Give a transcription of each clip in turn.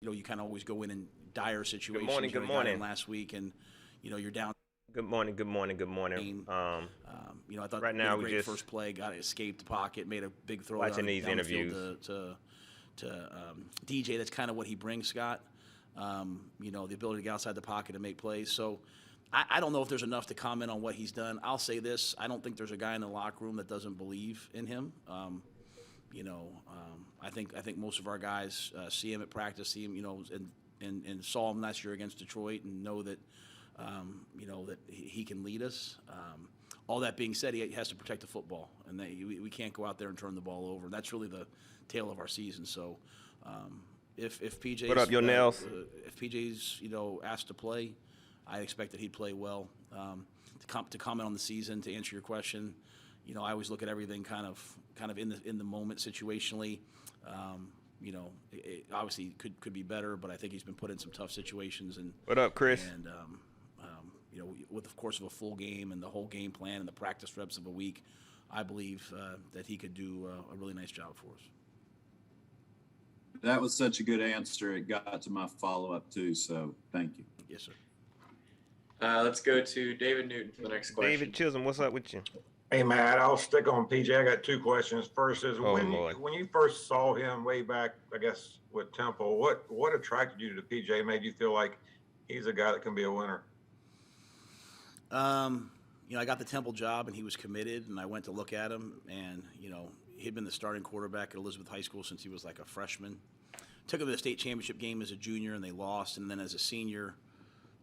you kind of always go in dire Good situations. morning. You Good know, you got in morning. last week, and you're down. Good morning. Good morning. Good morning. I thought Right made a now we great just first play, got it, escaped the pocket, made a big throw watching these down the field interviews. to DJ. That's kind of what he brings, Scott. The ability to get outside the pocket and make plays. So I don't know if there's enough to comment on what he's done. I'll say this: I don't think there's a guy in the locker room that doesn't believe in him. I think most of our guys see him at practice, see him, and saw him last year against Detroit, and know that, that he can lead us. All that being said, he has to protect the football, and we can't go out there and turn the ball over. That's really the tail of our season. So, if PJ's What up, your nails? if PJ's asked to play, I expect that he'd play well. To comment on the season, to answer your question, I always look at everything kind of in the moment situationally. It obviously could be better, but I think he's been put in some tough situations. And What up, Chris? And with of course of a full game and the whole game plan and the practice reps of a week, I believe that he could do a really nice job for us. That was such a good answer. It got to my follow-up too, so thank you. Yes, sir. Let's go to David Newton for the next question. David Chisholm, what's up with you? Hey, Matt, I'll stick on PJ. I got two questions. First is Lord. when you first saw him way back, I guess, with Temple, what attracted you to PJ, made you feel like he's a guy that can be a winner? I got the Temple job, and he was committed, and I went to look at him, and, he'd been the starting quarterback at Elizabeth High School since he was like a freshman. Took him to the state championship game as a junior, and they lost, and then as a senior,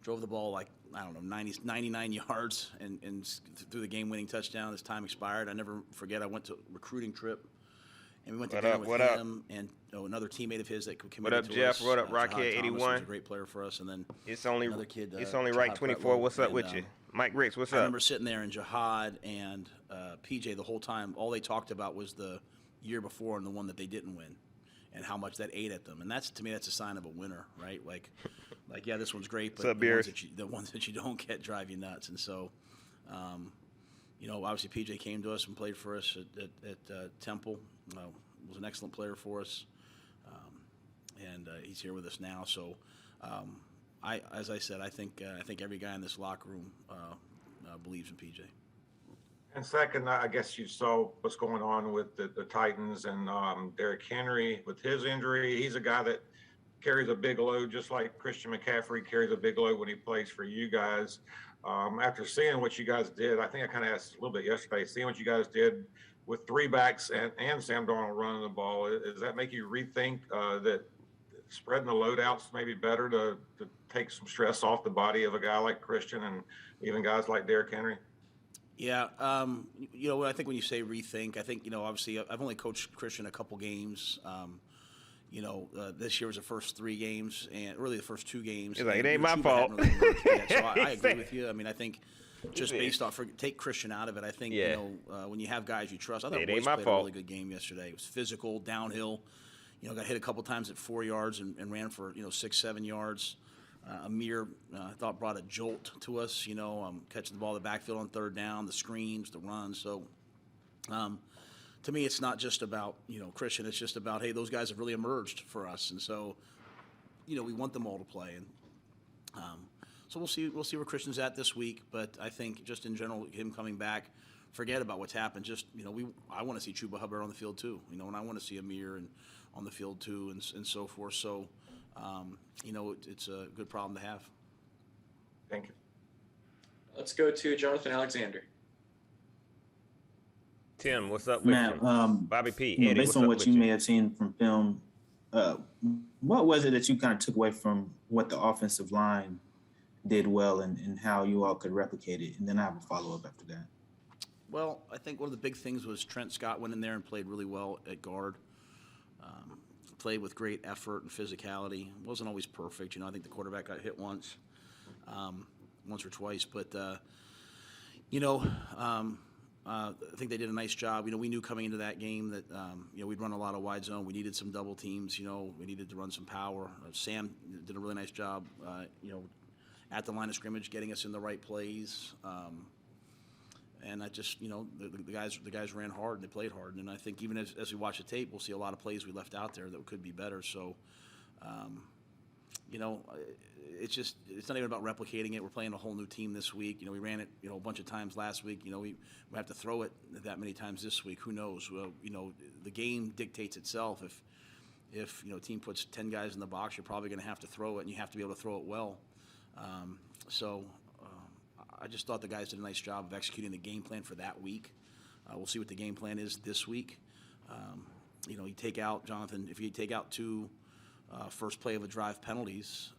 drove the ball like, 99 yards and threw the game-winning touchdown. His time expired. I never forget, I went to a recruiting trip, and we went to dinner with him and another teammate of his that committed What up, to Jeff? us. What up, Jahad Rockhead Thomas, 81? was a great player for us. And then It's only another kid, right Jahad 24. Pretlow. What's up And, with you? Mike Ricks, what's I up? remember sitting there, and Jahad and PJ the whole time, all they talked about was the year before and the one that they didn't win, and how much that ate at them. And that's, to me, that's a sign of a winner, right? Like yeah, this one's great, but What's up, the ones that you don't get drive you nuts. And so, obviously PJ came to us and played for us at Temple. Was an excellent player for us, and he's here with us now. So, as I said, I think every guy in this locker room believes in PJ. And second, I guess you saw what's going on with the Titans and Derrick Henry with his injury. He's a guy that carries a big load, just like Christian McCaffrey carries a big load when he plays for you guys. After seeing what you guys did, I think I kind of asked a little bit yesterday, seeing what you guys did with three backs and Sam Darnold running the ball, does that make you rethink that spreading the loadouts may be better to take some stress off the body of a guy like Christian and even guys like Derrick Henry? Yeah, I think when you say rethink, I think, obviously I've only coached Christian a couple games. This year was the first 3 games, and really the first 2 games. He's like, and it ain't my Chuba fault. hadn't really emerged yet. So I agree with you. I mean, I think just based off, take Christian out of it, I think, Yeah. when you have guys you trust. I thought It Royce ain't my played a fault. really good game yesterday. It was physical, downhill. Got hit a couple times at 4 yards and ran for, 6-7 yards. Amir, I thought, brought a jolt to us, catching the ball in the backfield on third down, the screens, the runs. So, to me, it's not just about, Christian. It's just about, hey, those guys have really emerged for us. And so, we want them all to play. And so we'll see where Christian's at this week. But I think just in general, him coming back, forget about what's happened. Just, I want to see Chuba Hubbard on the field too, and I want to see Amir on the field too, and so forth. So, it's a good problem to have. Thank you. Let's go to Jonathan Alexander. Tim, what's up with Matt, you? Bobby P. Eddie, based what's on up what with you you? may have seen from film, what was it that you kind of took away from what the offensive line did well and how you all could replicate it? And then I have a follow-up after that. Well, I think one of the big things was Trent Scott went in there and played really well at guard. Played with great effort and physicality. Wasn't always perfect. I think the quarterback got hit once or twice. But, I think they did a nice job. We knew coming into that game that, we'd run a lot of wide zone. We needed some double teams. We needed to run some power. Sam did a really nice job, at the line of scrimmage, getting us in the right plays. And I just, the guys ran hard and they played hard. And I think even as we watch the tape, we'll see a lot of plays we left out there that could be better. So, it's not even about replicating it. We're playing a whole new team this week. We ran it, a bunch of times last week. We have to throw it that many times this week. Who knows? Well, the game dictates itself. If a team puts 10 guys in the box, you're probably going to have to throw it, and you have to be able to throw it well. I just thought the guys did a nice job of executing the game plan for that week. We'll see what the game plan is this week. You take out, Jonathan, if you take out two first play of a drive penalties,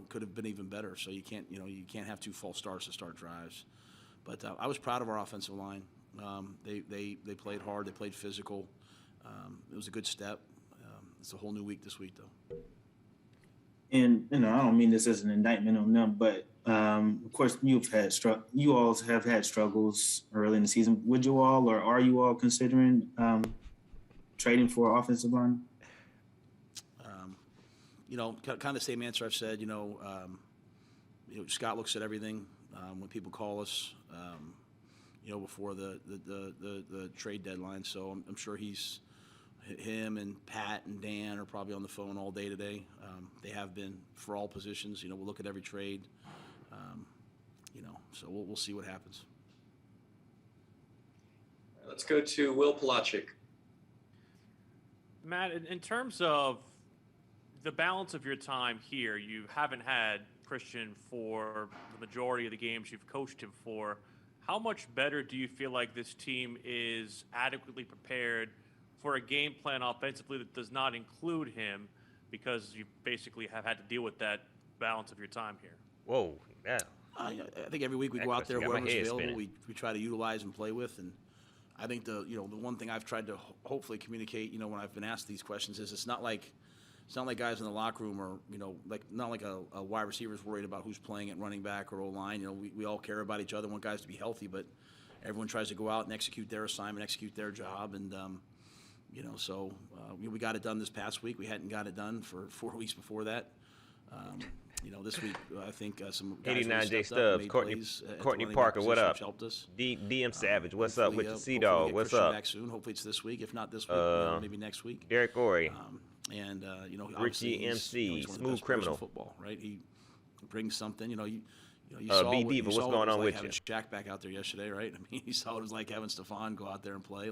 could have been even better. So you can't have two false starts to start drives. But I was proud of our offensive line. They played hard. They played physical. It was a good step. It's a whole new week this week, though. And I don't mean this as an indictment on them, but of course you all have had struggles early in the season. Would you all, or are you all considering trading for offensive line? Kind of the same answer I've said. Scott looks at everything when people call us. Before the trade deadline. So I'm sure him and Pat and Dan are probably on the phone all day today. They have been for all positions. We'll look at every trade. So we'll see what happens. Let's go to Will Palachik. Matt, in terms of the balance of your time here, you haven't had Christian for the majority of the games you've coached him for. How much better do you feel like this team is adequately prepared for a game plan offensively that does not include him, because you basically have had to deal with that balance of your time here? Whoa, yeah. I think every week we go out there, Got my whoever's head available, spinning. we try to utilize and play with. And I think the one thing I've tried to hopefully communicate, when I've been asked these questions, is it's not like guys in the locker room are, not like a wide receiver's worried about who's playing at running back or O-line. We all care about each other, want guys to be healthy, but everyone tries to go out and execute their assignment, execute their job. And, we got it done this past week. We hadn't got it done for 4 weeks before that. This week, I think some guys 89 really J stepped up and Stubbs, made plays at the Courtney running back Parker, what position, up? which helped us. DM Savage, what's up with the Hopefully C-Dog? we get What's Christian up? back soon. Hopefully it's this week. If not this week, maybe next week. Derek Gorey, And Richie obviously MC, he's one of the Smooth best players in Criminal. football, right? He brings something. You B saw Diva, what what's it going was on like with having you? Shaq back out there yesterday, right? I mean, you saw what it was like having Stephon go out there and play.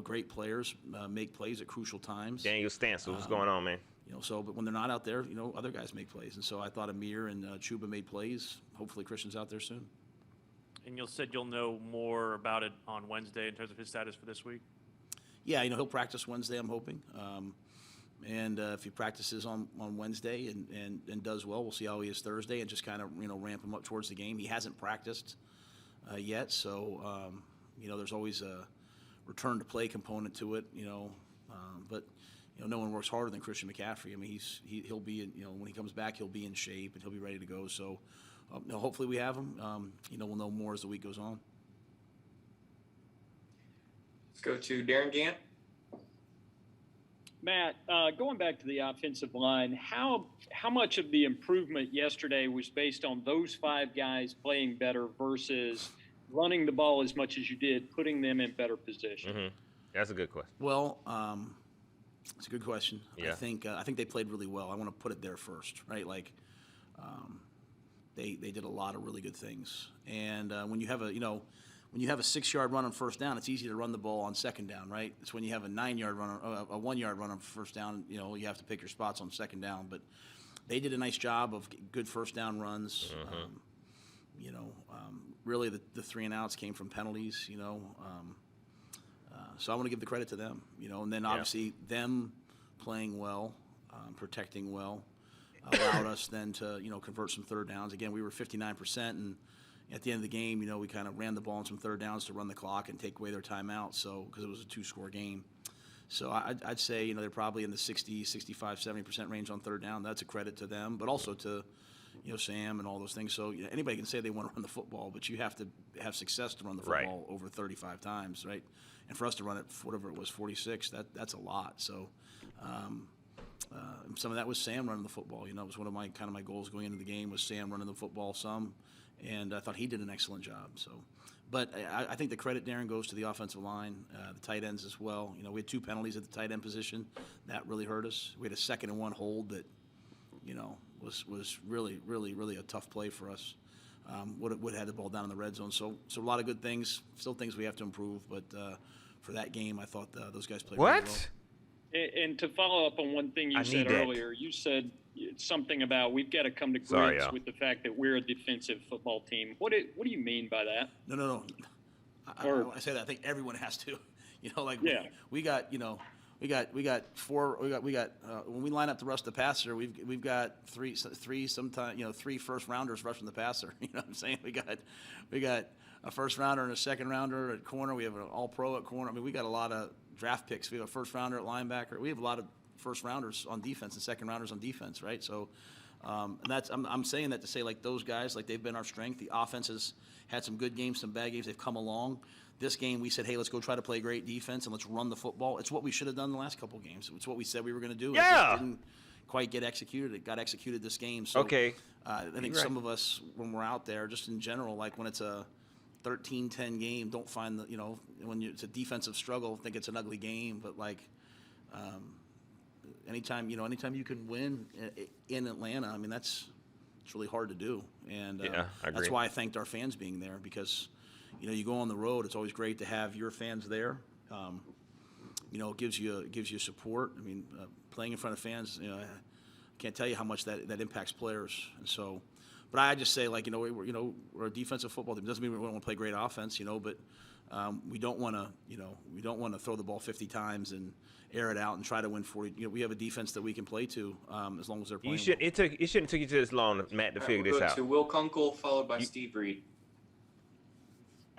Great players make plays at crucial times. Daniel Stansel, what's going on, man? But when they're not out there, other guys make plays. And so I thought Amir and Chuba made plays. Hopefully Christian's out there soon. And you said you'll know more about it on Wednesday in terms of his status for this week? Yeah, he'll practice Wednesday, I'm hoping. And if he practices on Wednesday and does well, we'll see how he is Thursday and just kind of, ramp him up towards the game. He hasn't practiced yet, so, there's always a return to play component to it, but no one works harder than Christian McCaffrey. I mean, he'll be in, when he comes back, he'll be in shape and he'll be ready to go. So, hopefully we have him. We'll know more as the week goes on. Let's go to Darren Gant. Matt, going back to the offensive line, how much of the improvement yesterday was based on those five guys playing better versus running the ball as much as you did, putting them in better position? Mm-hmm. That's a good question. Well, it's a good question. Yeah. I think they played really well. I want to put it there first, right? They did a lot of really good things. And when you have a 6-yard run on first down, it's easy to run the ball on second down, right? It's when you have a 9-yard run, a 1-yard run on first down, you have to pick your spots on second down. But they did a nice job of good first down runs. Mm-hmm. Really the 3 and outs came from penalties, so I want to give the credit to them, and then obviously them playing well, protecting well, allowed us then to, convert some third downs. Again, we were 59%, and at the end of the game, we kind of ran the ball on some third downs to run the clock and take away their timeout, so because it was a 2-score game. So I'd say, they're probably in the 60, 65, 70% range on third down. That's a credit to them, but also to, Sam and all those things. So anybody can say they want to run the football, but you have to have success to run the football over 35 times, right? And for us to run it, whatever it was, 46, that's a lot. So some of that was Sam running the football. It was one of my goals going into the game was Sam running the football some, and I thought he did an excellent job. So, but I think the credit, Darren, goes to the offensive line, the tight ends as well. We had 2 penalties at the tight end position. That really hurt us. We had a 2nd and 1 hold that was really a tough play for us. Would have had the ball down in the red zone. So a lot of good things, still things we have to improve. But for that game, I thought those guys played really well. And to follow up on one thing you said earlier, you said something about we've got to come to grips with the fact that we're a defensive football team. What do you mean by that? No. I say that. I think everyone has to. We got when we line up to rush the passer, we've got three first rounders rushing the passer. You know what I'm saying? We got a first rounder and a second rounder at corner. We have an all pro at corner. I mean, we got a lot of draft picks. We have a first rounder at linebacker. We have a lot of first rounders on defense and second rounders on defense, right? So, and I'm saying that to say those guys, they've been our strength. The offense has had some good games, some bad games. They've come along. This game, we said, hey, let's go try to play great defense and let's run the football. It's what we should have done the last couple games. It's what we said we were going to do. Yeah. It just didn't quite get executed. It got executed this game. So, I think some of us, when we're out there, just in general, when it's a 13-10 game, don't find when it's a defensive struggle, think it's an ugly game. But anytime you can win in Atlanta, I mean it's really hard to do. And I agree. That's why I thanked our fans being there, because you go on the road, it's always great to have your fans there. It gives you support. I mean, playing in front of fans, I can't tell you how much that impacts players. And so, but I just say, we're a defensive football team. It doesn't mean we don't want to play great offense, but we don't want to throw the ball 50 times and air it out and try to win 40. We have a defense that we can play to as long as they're playing. It shouldn't take you this long, Matt, to figure this out. To Will Kunkel, followed by Steve Reed.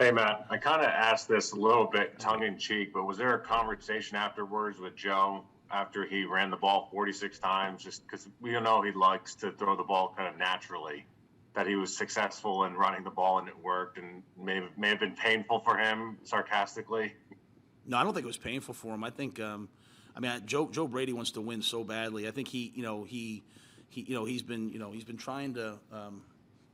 Hey, Matt, I kind of asked this a little bit tongue-in-cheek, but was there a conversation afterwards with Joe after he ran the ball 46 times, just because we know he likes to throw the ball kind of naturally, that he was successful in running the ball and it worked, and may have been painful for him, sarcastically? No, I don't think it was painful for him. I think, Joe Brady wants to win so badly. I think he's been trying to,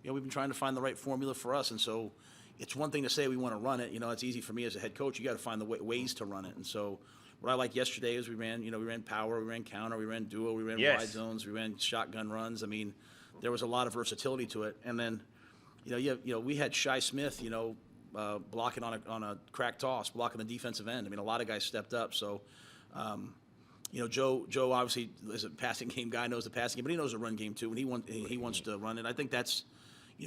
we've been trying to find the right formula for us, and so it's one thing to say we want to run it. It's easy for me as a head coach. You got to find the ways to run it. And so what I liked yesterday is we ran power, we ran counter, we ran duo, we ran wide zones, we ran shotgun runs. I mean, there was a lot of versatility to it. And then, we had Shi Smith, blocking on a crack toss, blocking the defensive end. I mean, a lot of guys stepped up. So, Joe obviously is a passing game guy, knows the passing game, but he knows the run game too, and he wants to run it. I think that's,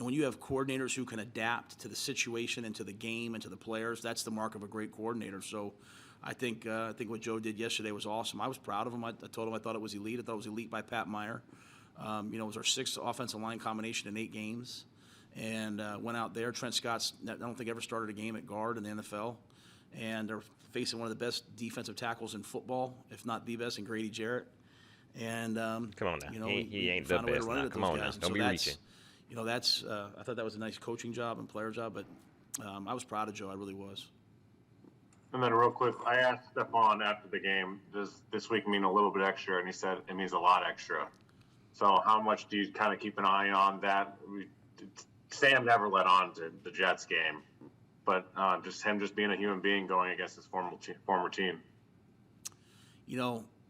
when you have coordinators who can adapt to the situation and to the game and to the players, that's the mark of a great coordinator. So I think what Joe did yesterday was awesome. I was proud of him. I told him I thought it was elite. I thought it was elite by Pat Meyer. It was our 6th offensive line combination in 8 games. And went out there. Trent Scott's, I don't think ever started a game at guard in the NFL. And they're facing one of the best defensive tackles in football, if not the best, in Grady Jarrett. And come on now, he ain't the best. Now. Come on now, don't be reaching. I thought that was a nice coaching job and player job, but I was proud of Joe. I really was. And then real quick, I asked Stephon after the game, does this week mean a little bit extra? And he said it means a lot extra. So how much do you kind of keep an eye on that? Sam never let on to the Jets game, but just being a human being going against his former team.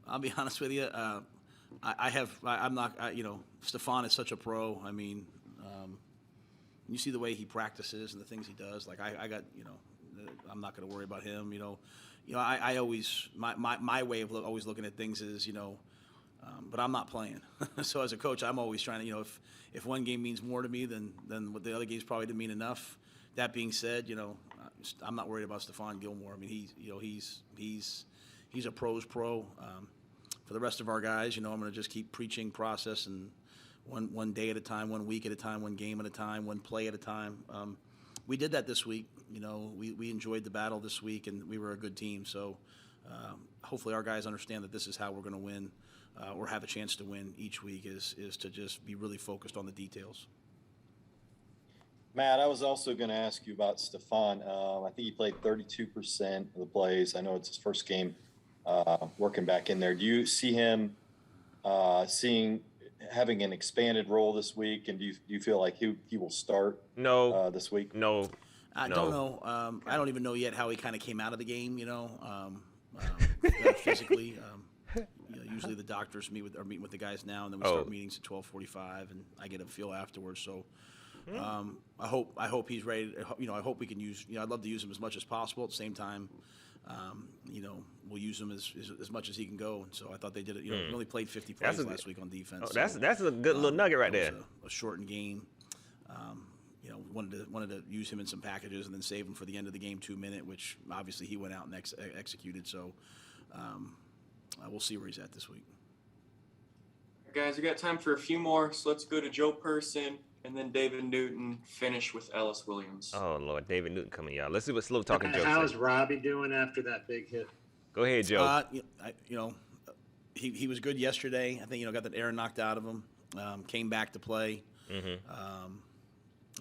I'll be honest with you. Stephon is such a pro. I mean, you see the way he practices and the things he does. I'm not going to worry about him. I always my way of always looking at things is but I'm not playing. So as a coach, I'm always trying to if one game means more to me than what the other games probably didn't mean enough. That being said, I'm not worried about Stephon Gilmore. I mean, he's a pro's pro. For the rest of our guys, I'm going to just keep preaching process and one day at a time, 1 week at a time, 1 game at a time, 1 play at a time. We did that this week. We enjoyed the battle this week, and we were a good team. So hopefully our guys understand that this is how we're going to win or have a chance to win each week is to just be really focused on the details. Matt, I was also going to ask you about Stephon. I think he played 32% of the plays. I know it's his first game working back in there. Do you see him having an expanded role this week, and do you feel like he will start this week? No. I don't know. I don't even know yet how he kind of came out of the game, physically. usually the doctors are meeting with the guys now, and then we start meetings at 12:45, and I get a feel afterwards. So I hope he's ready. I hope we can use. I'd love to use him as much as possible. At the same time, we'll use him as much as he can go. And so I thought they did it. We only played 50 plays last week on defense. Oh, that's a good little nugget right there. A shortened game. Wanted to use him in some packages and then save him for the end of the game 2-minute, which obviously he went out and executed. So we'll see where he's at this week. Guys, we got time for a few more, so let's go to Joe Person and then David Newton. Finish with Ellis Williams. Oh Lord, David Newton coming, y'all. Let's see what slow talking Joe. How's Robbie doing after that big hit? Go ahead, Joe. He was good yesterday. I think got that air knocked out of him. Came back to play.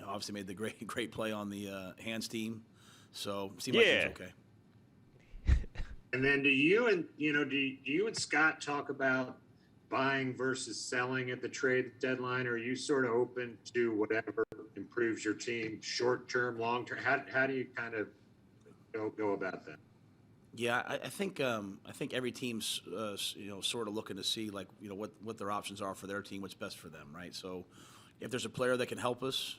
Obviously made the great play on the hands team. So seemed like he's okay. And then do you and Scott talk about buying versus selling at the trade deadline? Or are you sort of open to whatever improves your team, short term, long term? How do you kind of go about that? Yeah, I think every team's sort of looking to see what their options are for their team, what's best for them, right? So if there's a player that can help us,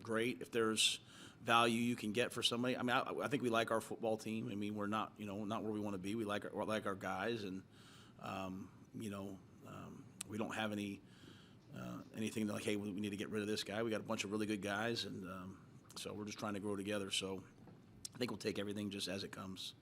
great. If there's value you can get for somebody, I mean, I think we like our football team. I mean, we're not not where we want to be. We like our guys, and we don't have anything like, hey, we need to get rid of this guy. We got a bunch of really good guys, and so we're just trying to grow together. So I think we'll take everything just as it comes.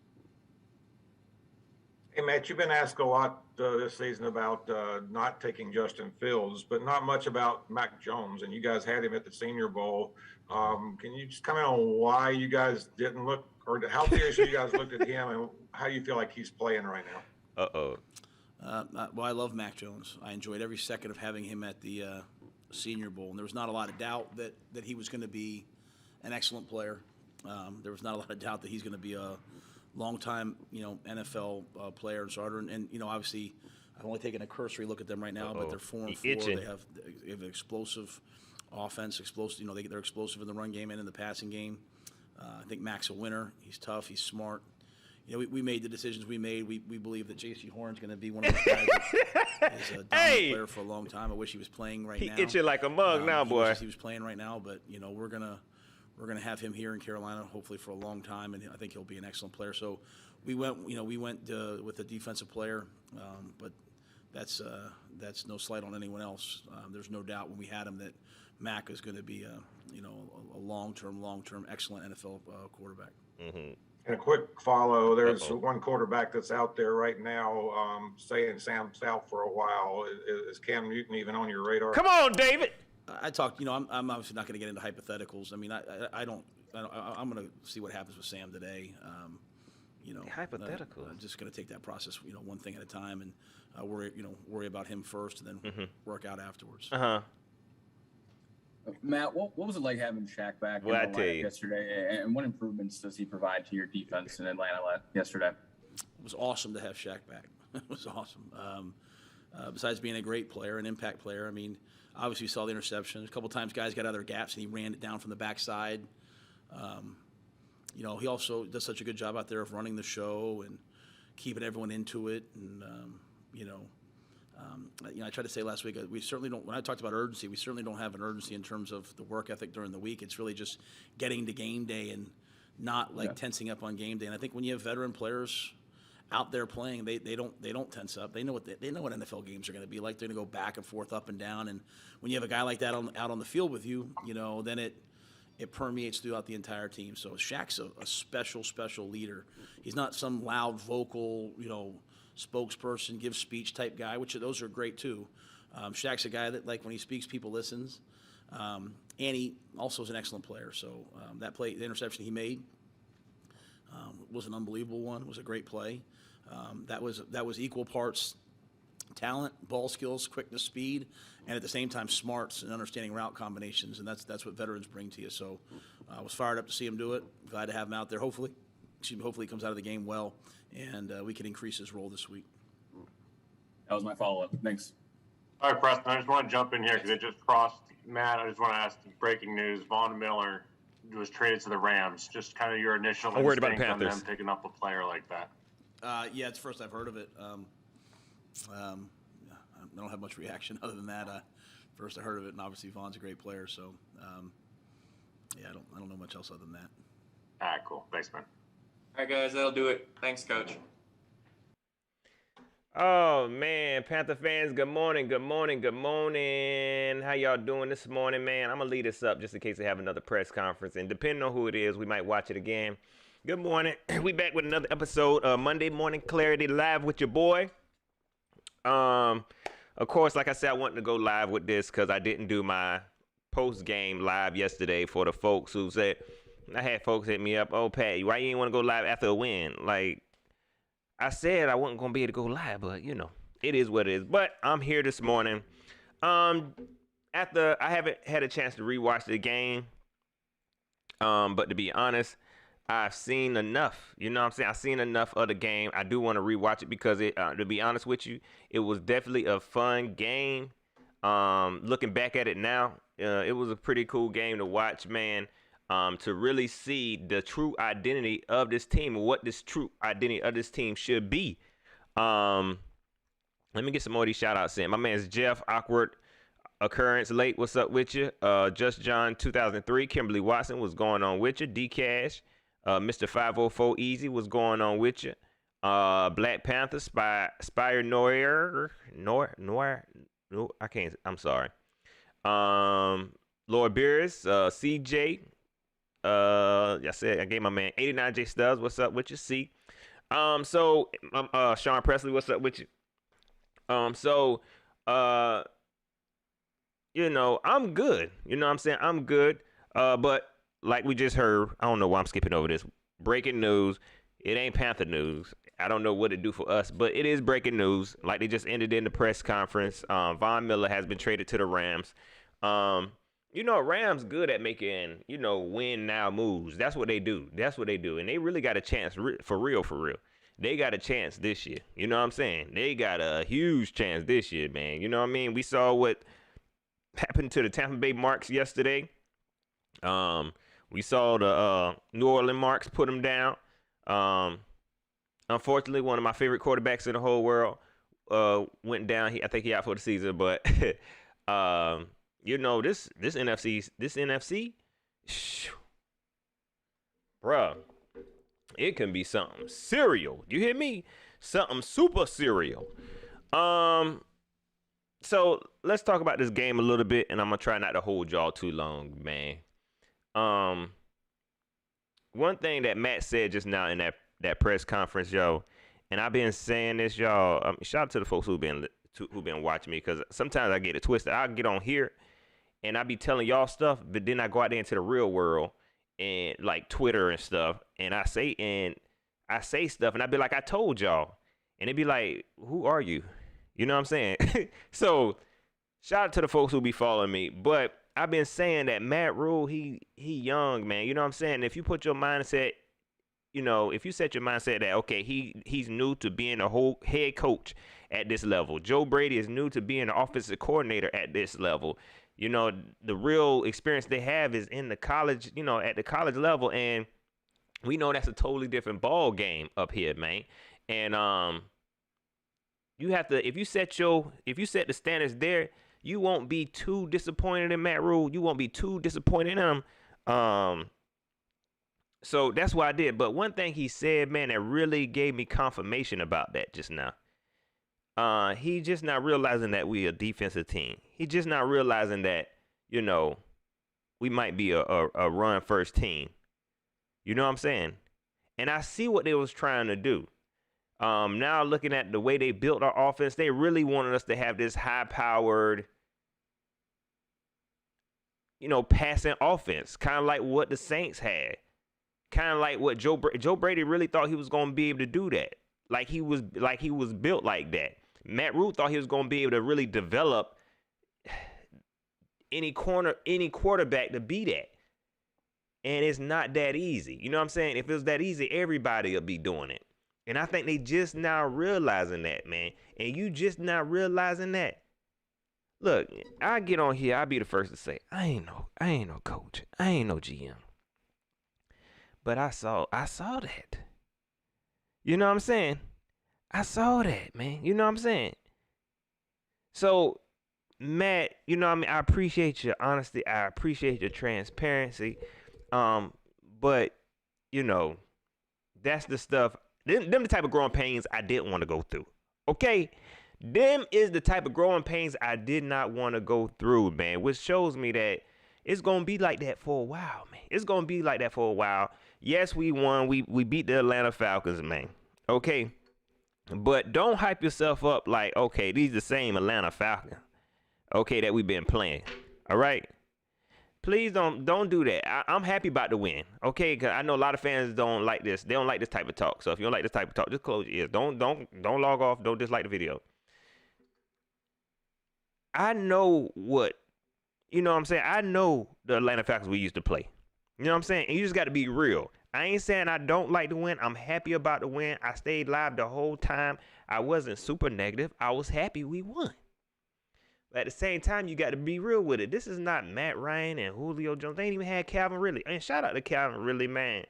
Hey, Matt, you've been asked a lot this season about not taking Justin Fields, but not much about Mac Jones, and you guys had him at the Senior Bowl. Can you just comment on why you guys didn't look, or how seriously you guys looked at him, and how you feel like he's playing right now? Well, I love Mac Jones. I enjoyed every second of having him at the Senior Bowl, and there was not a lot of doubt that he was going to be an excellent player. There was not a lot of doubt that he's going to be a long-time, NFL player and starter. And obviously, I've only taken a cursory look at them right now, but they're 4-4. They have an explosive offense, explosive. They're explosive in the run game and in the passing game. I think Mac's a winner. He's tough. He's smart. We made the decisions we made. We believe that J.C. Horn's going to be one of those guys that is a dominant player for a long time. I wish he was playing right now. He itching like a mug now, boy. He was playing right now, but we're gonna have him here in Carolina, hopefully for a long time, and I think he'll be an excellent player. So we went with a defensive player, but that's no slight on anyone else. There's no doubt when we had him that Mac is going to be a long-term excellent NFL quarterback. Mm-hmm. And a quick follow, there's one quarterback that's out there right now saying Sam's out for a while. Is Cam Newton even on your radar? Come on, David. I talked. I'm obviously not going to get into hypotheticals. I mean, I'm going to see what happens with Sam today. Hypotheticals. I'm just going to take that process, one thing at a time, and worry about him first, and then work out afterwards. Matt, what was it like having Shaq back in Atlanta yesterday, and what improvements does he provide to your defense in Atlanta yesterday? It was awesome to have Shaq back. It was awesome. Besides being a great player, an impact player, I mean, obviously you saw the interception. A couple times guys got out of their gaps, and he ran it down from the backside. He also does such a good job out there of running the show and keeping everyone into it. And, I tried to say last week, we certainly don't, when I talked about urgency, we certainly don't have an urgency in terms of the work ethic during the week. It's really just getting to game day and not tensing up on game day. And I think when you have veteran players out there playing, they don't tense up. They know what NFL games are going to be like. They're going to go back and forth, up and down. And when you have a guy like that out on the field with you, then it permeates throughout the entire team. So Shaq's a special leader. He's not some loud vocal, spokesperson, give speech type guy, which those are great too. Shaq's a guy that, like, when he speaks, people listens. And he also is an excellent player. So the interception he made was an unbelievable one. It was a great play. That was equal parts talent, ball skills, quickness, speed, and at the same time smarts and understanding route combinations, and that's what veterans bring to you. So I was fired up to see him do it. Glad to have him out there. Hopefully he comes out of the game well, and we can increase his role this week. That was my follow-up. Thanks. All right, Preston, I just want to jump in here because it just crossed. Matt, I just want to ask breaking news. Von Miller was traded to the Rams. Just kind of your initial I'm worried about the instinct on Panthers. them picking up a player like that. Yeah, it's the first I've heard of it. I don't have much reaction other than that. First I heard of it, and obviously Vaughn's a great player, so I don't know much else other than that. All right, cool. Thanks, man. All right, guys, that'll do it. Thanks, Coach. Oh man, Panther fans, good morning, good morning, good morning. How y'all doing this morning, man? I'm gonna lead this up just in case they have another press conference, and depending on who it is, we might watch it again. Good morning. We back with another episode of Monday Morning Clarity Live with your boy. Of course, like I said, I wanted to go live with this because I didn't do my post-game live yesterday for the folks who said, I had folks hit me up, oh, Pat, why you ain't want to go live after a win? Like, I said I wasn't going to be able to go live, but, you know, it is what it is. But I'm here this morning. After I haven't had a chance to rewatch the game, but to be honest, I've seen enough. You know what I'm saying? I've seen enough of the game. I do want to rewatch it because, to be honest with you, it was definitely a fun game. Looking back at it now, it was a pretty cool game to watch, man. To really see the true identity of this team and what this true identity of this team should be. Let me get some more of these shout outs in. My man's Jeff, Awkward Occurrence Late, what's up with you? Just John 2003, Kimberly Watson, what's going on with you? D Cash, Mr. 504 Easy, what's going on with you? Black Panther, Spire Noir, no, I can't, I'm sorry. Lord Beers, CJ, I said I gave my man 89J Stubbs, what's up with you? C. So Sean Presley, what's up with you? You know, I'm good. You know what I'm saying? I'm good. But like we just heard, I don't know why I'm skipping over this. Breaking news. It ain't Panther news. I don't know what it do for us, but it is breaking news. Like they just ended in the press conference. Von Miller has been traded to the Rams. You know, Rams good at making, you know, win now moves. That's what they do. That's what they do. And they really got a chance for real. They got a chance this year. You know what I'm saying? They got a huge chance this year, man. You know what I mean? We saw what happened to the Tampa Bay Marks yesterday. We saw the New Orleans Marks put them down. Unfortunately, one of my favorite quarterbacks in the whole world went down. I think he out for the season, but you know, this NFC, bruh, it can be something serial. You hear me? Something super serial. So let's talk about this game a little bit, and I'm gonna try not to hold y'all too long, man. One thing that Matt said just now in that press conference, yo, and I've been saying this, y'all. Shout out to the folks who've been watching me, because sometimes I get it twisted. I'll get on here and I be telling y'all stuff, but then I go out there into the real world and like Twitter and stuff, and I say stuff, and I be like, I told y'all, and they be like, who are you? You know what I'm saying? So shout out to the folks who be following me, but I've been saying that Matt Rule, he young, man. You know what I'm saying? If you put your mindset, you know, if you set your mindset that, okay, he's new to being a whole head coach at this level. Joe Brady is new to being an offensive coordinator at this level. You know, the real experience they have is in the college, you know, at the college level. And we know that's a totally different ball game up here, man. And you have to, if you set the standards there, you won't be too disappointed in Matt Rule. You won't be too disappointed in him. So that's what I did. But one thing he said, man, that really gave me confirmation about that just now. He just not realizing that we a defensive team. He just not realizing that, you know, we might be a run first team. You know what I'm saying? And I see what they was trying to do. Now looking at the way they built our offense, they really wanted us to have this high-powered, you know, passing offense, kind of like what the Saints had. Kind of like what Joe Brady really thought he was going to be able to do that. Like he was built like that. Matt Rule thought he was going to be able to really develop any quarterback to be that. And it's not that easy. You know what I'm saying? If it was that easy, everybody would be doing it. And I think they just now realizing that, man. And you just now realizing that. Look, I get on here, I'll be the first to say, I ain't no coach. I ain't no GM. But I saw that. You know what I'm saying? I saw that, man. You know what I'm saying? So, Matt, you know what I mean? I appreciate your honesty. I appreciate your transparency. But, you know, that's the stuff. Them the type of growing pains I didn't want to go through. Okay? Them is the type of growing pains I did not want to go through, man. Which shows me that it's going to be like that for a while, man. It's going to be like that for a while. Yes, we won. We beat the Atlanta Falcons, man. Okay? But don't hype yourself up like, okay, these the same Atlanta Falcons, okay, that we've been playing. All right? Please don't do that. I'm happy about the win, okay? Because I know a lot of fans don't like this. They don't like this type of talk. So if you don't like this type of talk, just close your ears. Don't log off. Don't dislike the video. I know what, you know what I'm saying? I know the Atlanta Falcons we used to play. You know what I'm saying? And you just got to be real. I ain't saying I don't like the win. I'm happy about the win. I stayed live the whole time. I wasn't super negative. I was happy we won. But at the same time, you got to be real with it. This is not Matt Ryan and Julio Jones. They ain't even had Calvin Ridley. And shout out to Calvin Ridley, man.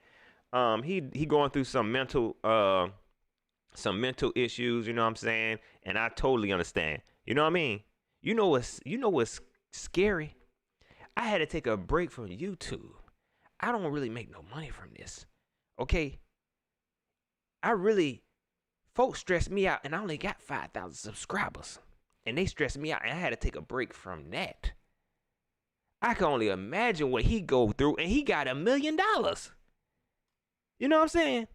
He going through some mental issues, you know what I'm saying? And I totally understand. You know what I mean? You know what's scary? I had to take a break from YouTube. I don't really make no money from this. Okay? Folks stress me out, and I only got 5,000 subscribers. And they stressed me out, and I had to take a break from that. I can only imagine what he go through, and he got $1 million. You know what I'm saying?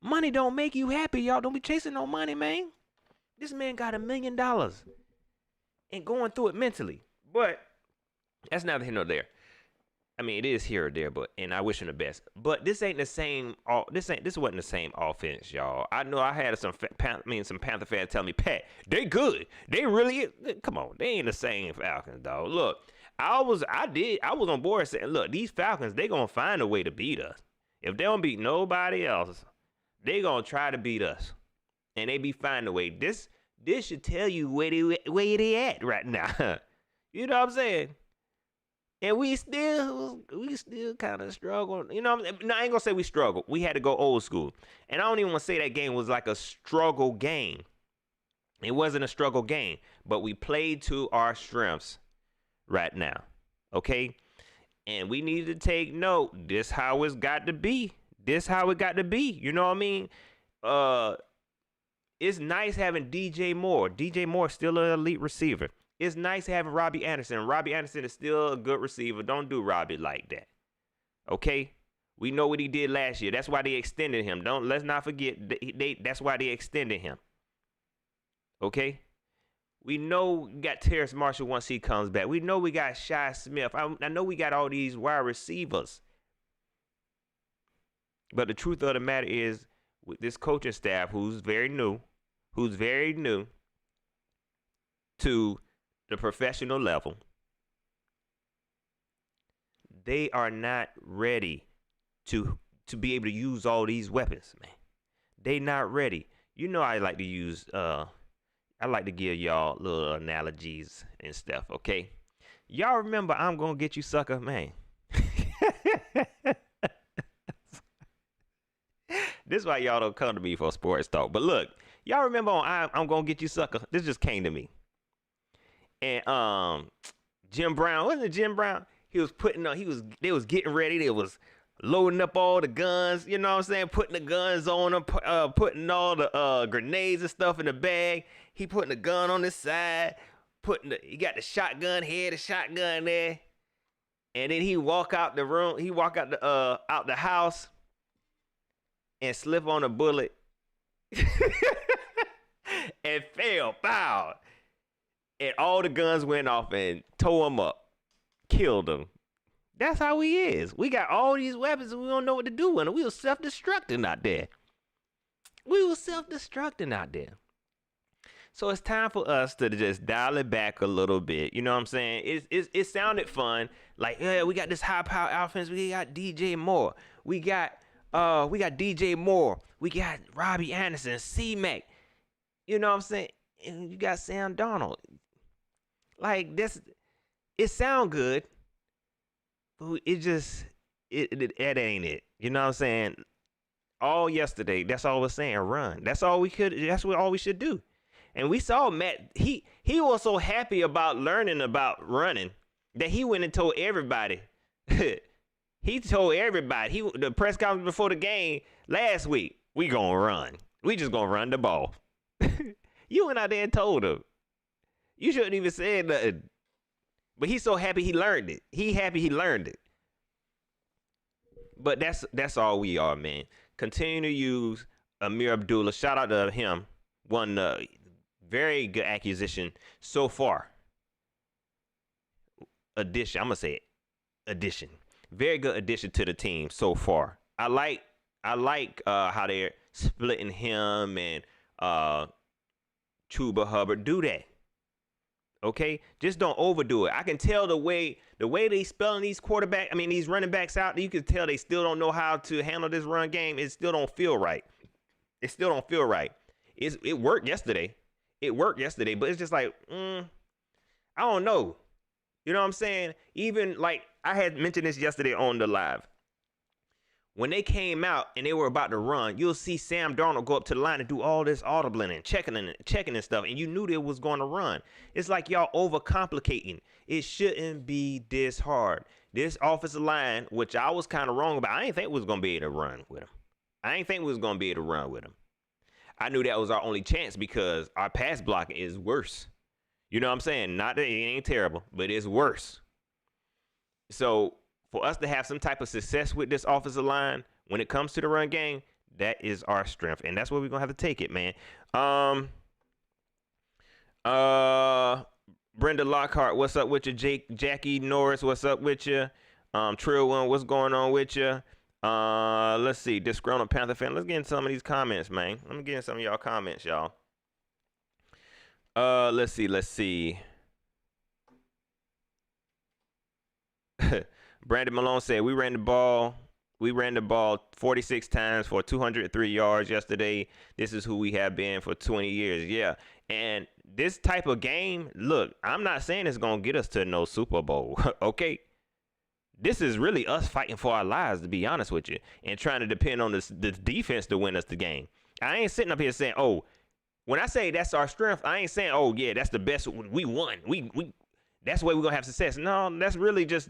Money don't make you happy, y'all. Don't be chasing no money, man. This man got $1 million and going through it mentally. But that's neither here nor there. I mean, it is here or there, and I wish him the best. But this ain't the same. This wasn't the same offense, y'all. I know I had some Panther fans tell me, Pat, they good. They really, come on, they ain't the same Falcons, dog. Look, I was on board saying, look, these Falcons, they gonna find a way to beat us. If they don't beat nobody else, they gonna try to beat us, and they be finding a way. This should tell you where they at right now. You know what I'm saying? And we still kind of struggle. You know, no, I ain't gonna say we struggled. We had to go old school. And I don't even want to say that game was like a struggle game. It wasn't a struggle game, but we played to our strengths right now. Okay? And we need to take note. This how it's got to be. This how it got to be. You know what I mean? It's nice having DJ Moore. DJ Moore is still an elite receiver. It's nice having Robbie Anderson. Robbie Anderson is still a good receiver. Don't do Robbie like that. Okay? We know what he did last year. That's why they extended him. Let's not forget that's why they extended him. Okay? We know we got Terrace Marshall once he comes back. We know we got Shi Smith. I know we got all these wide receivers. But the truth of the matter is, with this coaching staff who's very new to the professional level, they are not ready to be able to use all these weapons, man. They not ready. You know, I like to use I like to give y'all little analogies and stuff, okay? Y'all remember I'm Gonna Get You Sucker, man? This is why y'all don't come to me for sports talk. But look, y'all remember on I'm Gonna Get You Sucker? This just came to me. And Jim Brown, wasn't it Jim Brown? They was getting ready. They was loading up all the guns, you know what I'm saying? Putting the guns on them, putting all the grenades and stuff in the bag. He putting the gun on his side, he got the shotgun here, the shotgun there. And then he walk out the room, out the house and slip on a bullet and fell, pow. And all the guns went off and tore him up, killed him. That's how he is. We got all these weapons and we don't know what to do with them. We were self-destructing out there. So it's time for us to just dial it back a little bit. You know what I'm saying? It sounded fun. Like, yeah, we got this high-power offense. We got DJ Moore. We got DJ Moore. We got Robbie Anderson, C-Mac. You know what I'm saying? And you got Sam Darnold. Like, this, it sound good, but it ain't it. You know what I'm saying? All yesterday, that's all we're saying, run. That's all we should do. And we saw Matt, he was so happy about learning about running that he went and told everybody. He told everybody, the press conference before the game last week, we gonna run. We just gonna run the ball. You went out there and told him. You shouldn't even say nothing. But he's so happy he learned it. He happy he learned it. But that's all we are, man. Continue to use Amir Abdullah. Shout out to him. One very good acquisition so far. Addition. I'm gonna say it. Addition. Very good addition to the team so far. I like how they're splitting him and Chuba Hubbard. Do that. Okay? Just don't overdo it. I can tell the way they spelling these these running backs out, you can tell they still don't know how to handle this run game. It still don't feel right. It still don't feel right. It worked yesterday. But it's just like, I don't know. You know what I'm saying? Even like I had mentioned this yesterday on the live. When they came out and they were about to run, you'll see Sam Darnold go up to the line and do all this audibling and checking and stuff, and you knew they was going to run. It's like y'all overcomplicating. It shouldn't be this hard. This offensive line, which I was kind of wrong about, I didn't think we was going to be able to run with them. I knew that was our only chance because our pass blocking is worse. You know what I'm saying? Not that it ain't terrible, but it's worse. So for us to have some type of success with this offensive line when it comes to the run game, that is our strength. And that's where we're going to have to take it, man. Brenda Lockhart, what's up with you? Jackie Norris, what's up with you? Trill One, what's going on with you? Let's see. Disgruntled Panther fan. Let's get in some of these comments, man. Let me get in some of y'all comments, y'all. Let's see. Brandon Malone said, we ran the ball 46 times for 203 yards yesterday. This is who we have been for 20 years. Yeah. And this type of game, look, I'm not saying it's going to get us to no Super Bowl. Okay. This is really us fighting for our lives, to be honest with you, and trying to depend on the defense to win us the game. I ain't sitting up here saying, oh, when I say that's our strength, I ain't saying, oh, yeah, that's the best. We won. We that's the way we're going to have success. No, that's really just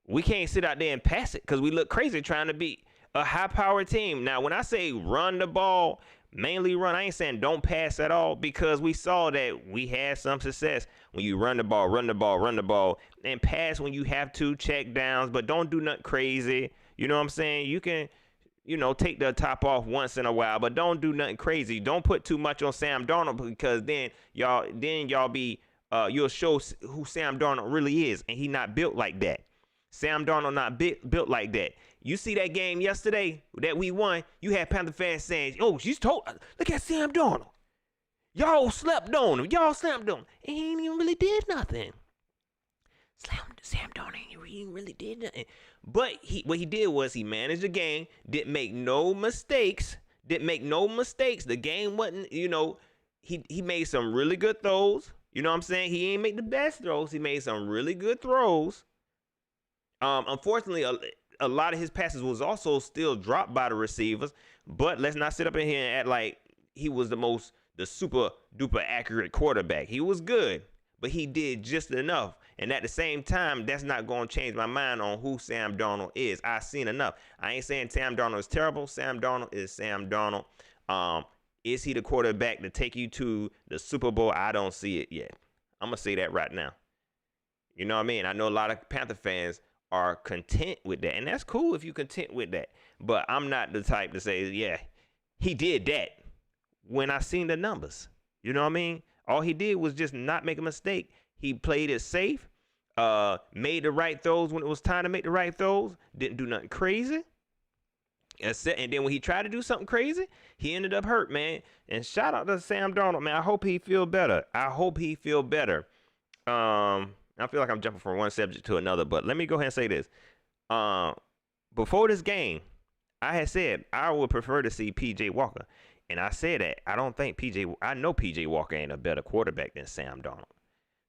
we can't sit out there and pass it because we look crazy trying to be a high-powered team. Now, when I say run the ball, mainly run, I ain't saying don't pass at all because we saw that we had some success when you run the ball, and pass when you have to, check downs, but don't do nothing crazy. You know what I'm saying? You can, take the top off once in a while, but don't do nothing crazy. Don't put too much on Sam Darnold because then y'all be you'll show who Sam Darnold really is, and he not built like that. Sam Darnold not built like that. You see that game yesterday that we won, you had Panther fans saying, oh, look at Sam Darnold. Y'all slept on him. And he ain't even really did nothing. Sam Darnold ain't even really did nothing. But what he did was he managed the game, didn't make no mistakes. The game wasn't, he made some really good throws. You know what I'm saying? He ain't make the best throws. He made some really good throws. Unfortunately, a lot of his passes was also still dropped by the receivers. But let's not sit up in here and act like he was the super duper accurate quarterback. He was good, but he did just enough. And at the same time, that's not going to change my mind on who Sam Darnold is. I've seen enough. I ain't saying Sam Darnold is terrible. Sam Darnold is Sam Darnold. Is he the quarterback to take you to the Super Bowl? I don't see it yet. I'm going to say that right now. You know what I mean? I know a lot of Panther fans are content with that, and that's cool if you're content with that. But I'm not the type to say, yeah, he did that when I seen the numbers. You know what I mean? All he did was just not make a mistake. He played it safe, made the right throws when it was time to make the right throws, didn't do nothing crazy. And then when he tried to do something crazy, he ended up hurt, man. And shout out to Sam Darnold, man. I hope he feel better. I feel like I'm jumping from one subject to another, but let me go ahead and say this. Before this game, I had said I would prefer to see P.J. Walker. And I said that I know P.J. Walker ain't a better quarterback than Sam Darnold.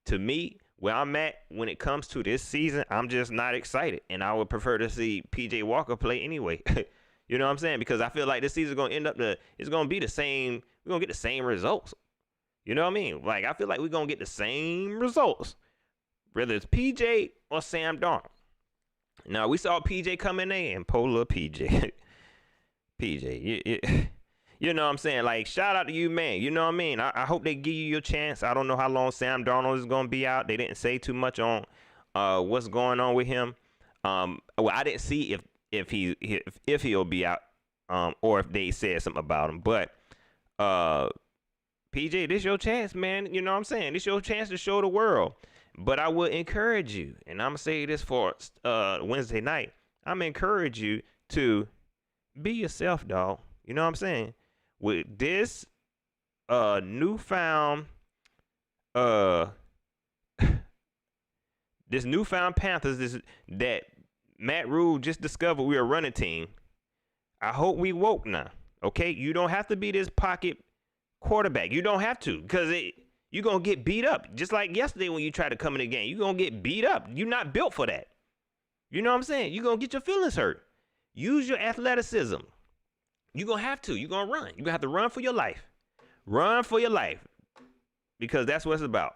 To me, where I'm at when it comes to this season, I'm just not excited. And I would prefer to see P.J. Walker play anyway. You know what I'm saying? Because I feel like this season is going to end up it's going to be the same. we're gonna get the same results. You know what I mean? Like, I feel like we're gonna get the same results, whether it's PJ or Sam Darnold. Now, we saw PJ come in there and pull up PJ. PJ, you know what I'm saying? Like, shout out to you, man. You know what I mean? I hope they give you your chance. I don't know how long Sam Darnold is gonna be out. They didn't say too much on what's going on with him. Well, I didn't see if he'll be out, or if they said something about him. But PJ, this your chance, man. You know what I'm saying? This your chance to show the world. But I would encourage you, and I'm gonna say this for Wednesday night. I'm gonna encourage you to be yourself, dog. You know what I'm saying? With this newfound Panthers that Matt Rule just discovered we're a running team. I hope we woke now. Okay? You don't have to be this pocket quarterback. You don't have to, because you're going to get beat up. Just like yesterday when you tried to come in the game. You're going to get beat up. You're not built for that. You know what I'm saying? You're going to get your feelings hurt. Use your athleticism. You're going to have to. You're going to run. You're going to have to run for your life. Run for your life. Because that's what it's about.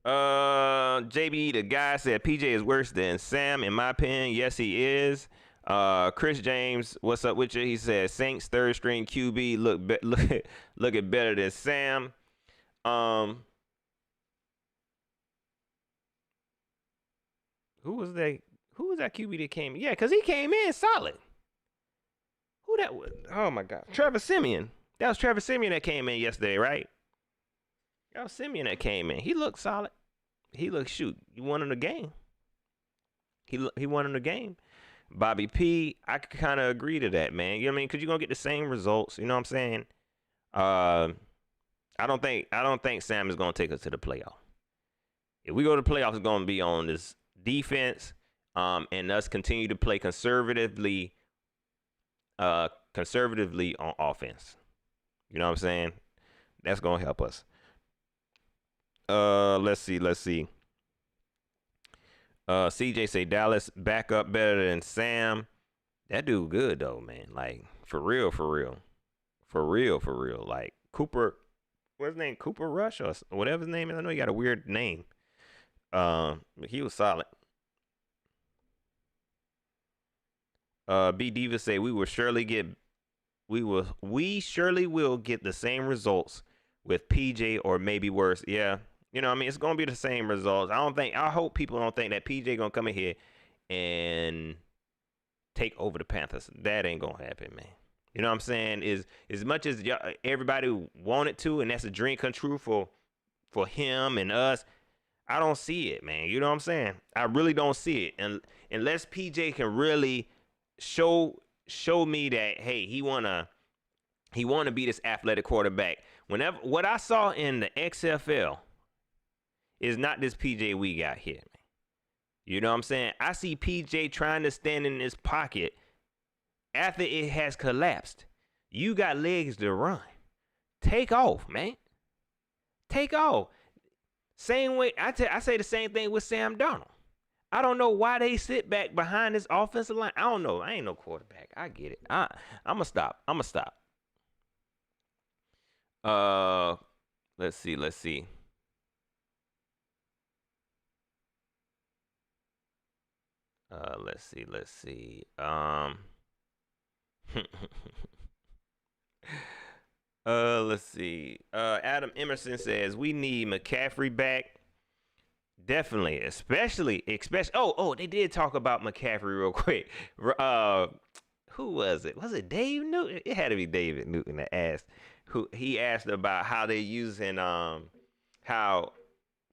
JB, the guy, said PJ is worse than Sam, in my opinion. Yes, he is. Chris James, what's up with you? He said Saints third string QB looking better than Sam. Who was that QB that came in? Yeah, because he came in solid. Who that was? Oh my God. Trevor Siemian. That was Trevor Siemian that came in yesterday, right? That was Siemian that came in. He looked solid. He looked, shoot, he won in the game. He won in the game. Bobby P, I could kind of agree to that, man. You know what I mean? Because you're going to get the same results. You know what I'm saying? I don't think Sam is going to take us to the playoff. If we go to the playoffs, it's going to be on this defense, and us continue to play conservatively on offense. You know what I'm saying? That's going to help us. Let's see. CJ say Dallas back up better than Sam. That dude good though, man. Like, for real. Like, Cooper, what's his name? Cooper Rush or whatever his name is. I know he got a weird name. But he was solid. B Diva say we surely will get the same results with PJ or maybe worse. Yeah. You know what I mean? It's going to be the same results. I hope people don't think that PJ going to come in here and take over the Panthers. That ain't going to happen, man. You know what I'm saying? Is as much as everybody wanted to, and that's a dream come true for him and us, I don't see it, man. You know what I'm saying? I really don't see it. And unless PJ can really show me that, hey, he wanna be this athletic quarterback. Whenever what I saw in the XFL is not this PJ we got here, man. You know what I'm saying? I see PJ trying to stand in his pocket after it has collapsed. You got legs to run. Take off, man. Take off. Same way, I say the same thing with Sam Darnold. I don't know why they sit back behind this offensive line. I don't know. I ain't no quarterback. I get it. I'm going to stop. Let's see. Let's see. Let's see. Adam Emerson says we need McCaffrey back. Definitely, especially. Oh, they did talk about McCaffrey real quick. Who was it? Was it Dave Newton? It had to be David Newton that asked. He asked about how they using how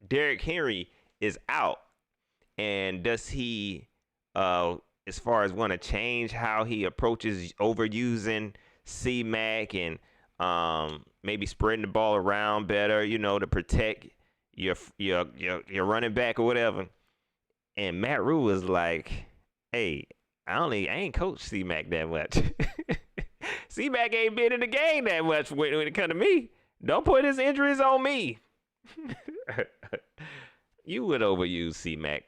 Derrick Henry is out, and does he as far as want to change how he approaches overusing C-Mac and maybe spreading the ball around better, to protect your running back or whatever. And Matt Rule was like, hey, I ain't coached C-Mac that much. C-Mac ain't been in the game that much when it come to me. Don't put his injuries on me. You would overuse C-Mac.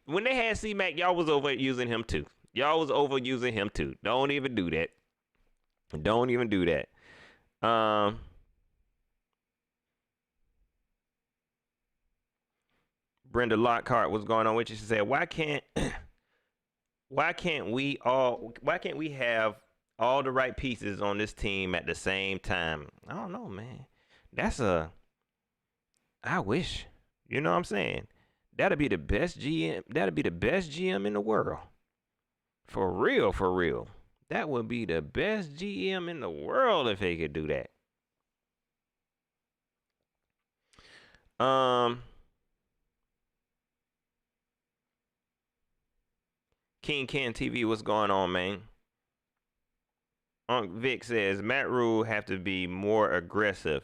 When they had C-Mac, y'all was overusing him too. Don't even do that. Don't even do that. Brenda Lockhart, what's going on with you? She said, why can't we have all the right pieces on this team at the same time? I don't know, man. I wish. You know what I'm saying? That'd be the best GM. That'd be the best GM in the world. For real, for real. That would be the best GM in the world if they could do that. King Ken TV, what's going on, man? Unc Vic says Matt Rule have to be more aggressive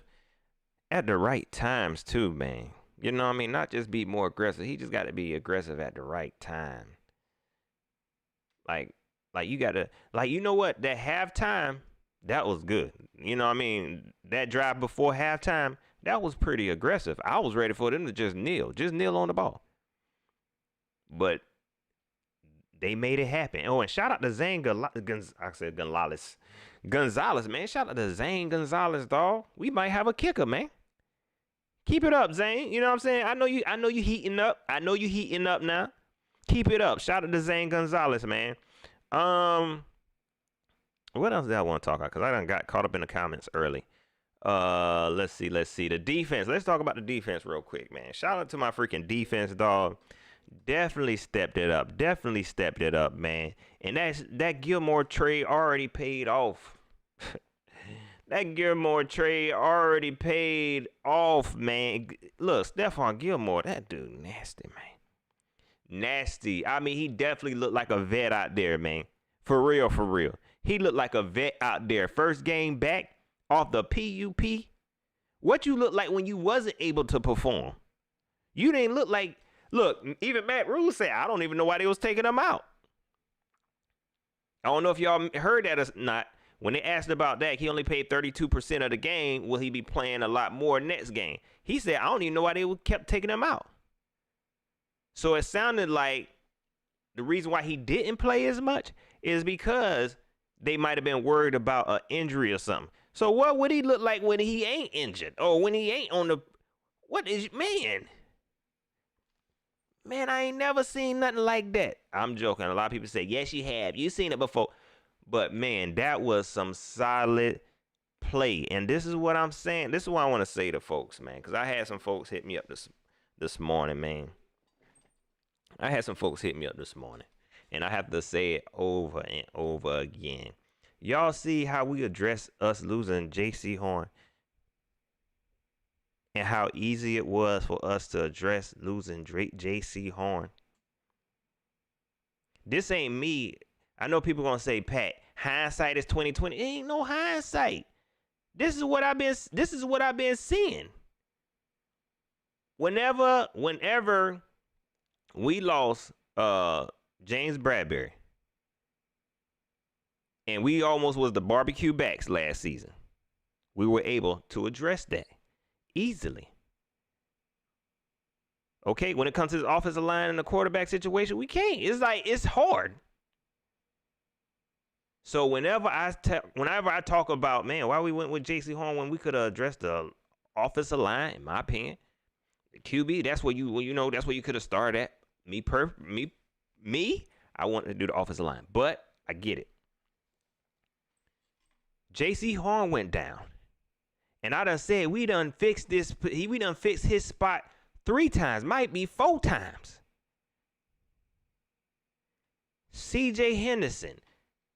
at the right times too, man. You know what I mean? Not just be more aggressive. He just got to be aggressive at the right time. Like you got to, you know what? That halftime, that was good. You know what I mean? That drive before halftime, that was pretty aggressive. I was ready for them to just kneel on the ball. But they made it happen. Oh, and shout out to Zane Gonzalez, man. Shout out to Zane Gonzalez, dog. We might have a kicker, man. Keep it up, Zane. You know what I'm saying? I know you heating up. I know you heating up now. Keep it up. Shout out to Zane Gonzalez, man. What else did I want to talk about? Because I done got caught up in the comments early. Let's see. The defense. Let's talk about the defense real quick, man. Shout out to my freaking defense, dog. Definitely stepped it up, man. And that Gilmore trade already paid off. That Gilmore trade already paid off, man. Look, Stephon Gilmore, that dude nasty, man. Nasty. I mean, he definitely looked like a vet out there, man. For real. He looked like a vet out there. First game back off the PUP. What you look like when you wasn't able to perform? You didn't look like. Look, even Matt Rule said, I don't even know why they was taking him out. I don't know if y'all heard that or not. When they asked about that, he only paid 32% of the game. Will he be playing a lot more next game? He said, I don't even know why they kept taking him out. So it sounded like the reason why he didn't play as much is because they might have been worried about an injury or something. So what would he look like when he ain't injured? Or when he ain't on the... What is... Man, I ain't never seen nothing like that. I'm joking. A lot of people say, yes, you have. You seen it before. But, man, that was some solid play. And this is what I'm saying. This is what I want to say to folks, man. Because I had some folks hit me up this morning, man. And I have to say it over and over again. Y'all see how we address us losing J.C. Horn? And how easy it was for us to address losing J.C. Horn. This ain't me. I know people gonna say, Pat, hindsight is 20/20. It ain't no hindsight. This is what I've been seeing. Whenever we lost James Bradbury, and we almost was the barbecue backs last season, we were able to address that easily. Okay, when it comes to the offensive line and the quarterback situation, we can't. It's hard. So whenever I talk about, man, why we went with J.C. Horn when we could have addressed the offensive line, in my opinion, the QB, that's where that's where you could have started at. Me, I wanted to do the offensive line, but I get it. J.C. Horn went down. And I done said we done fixed this. We done fixed his spot 3 times, might be 4 times. C.J. Henderson.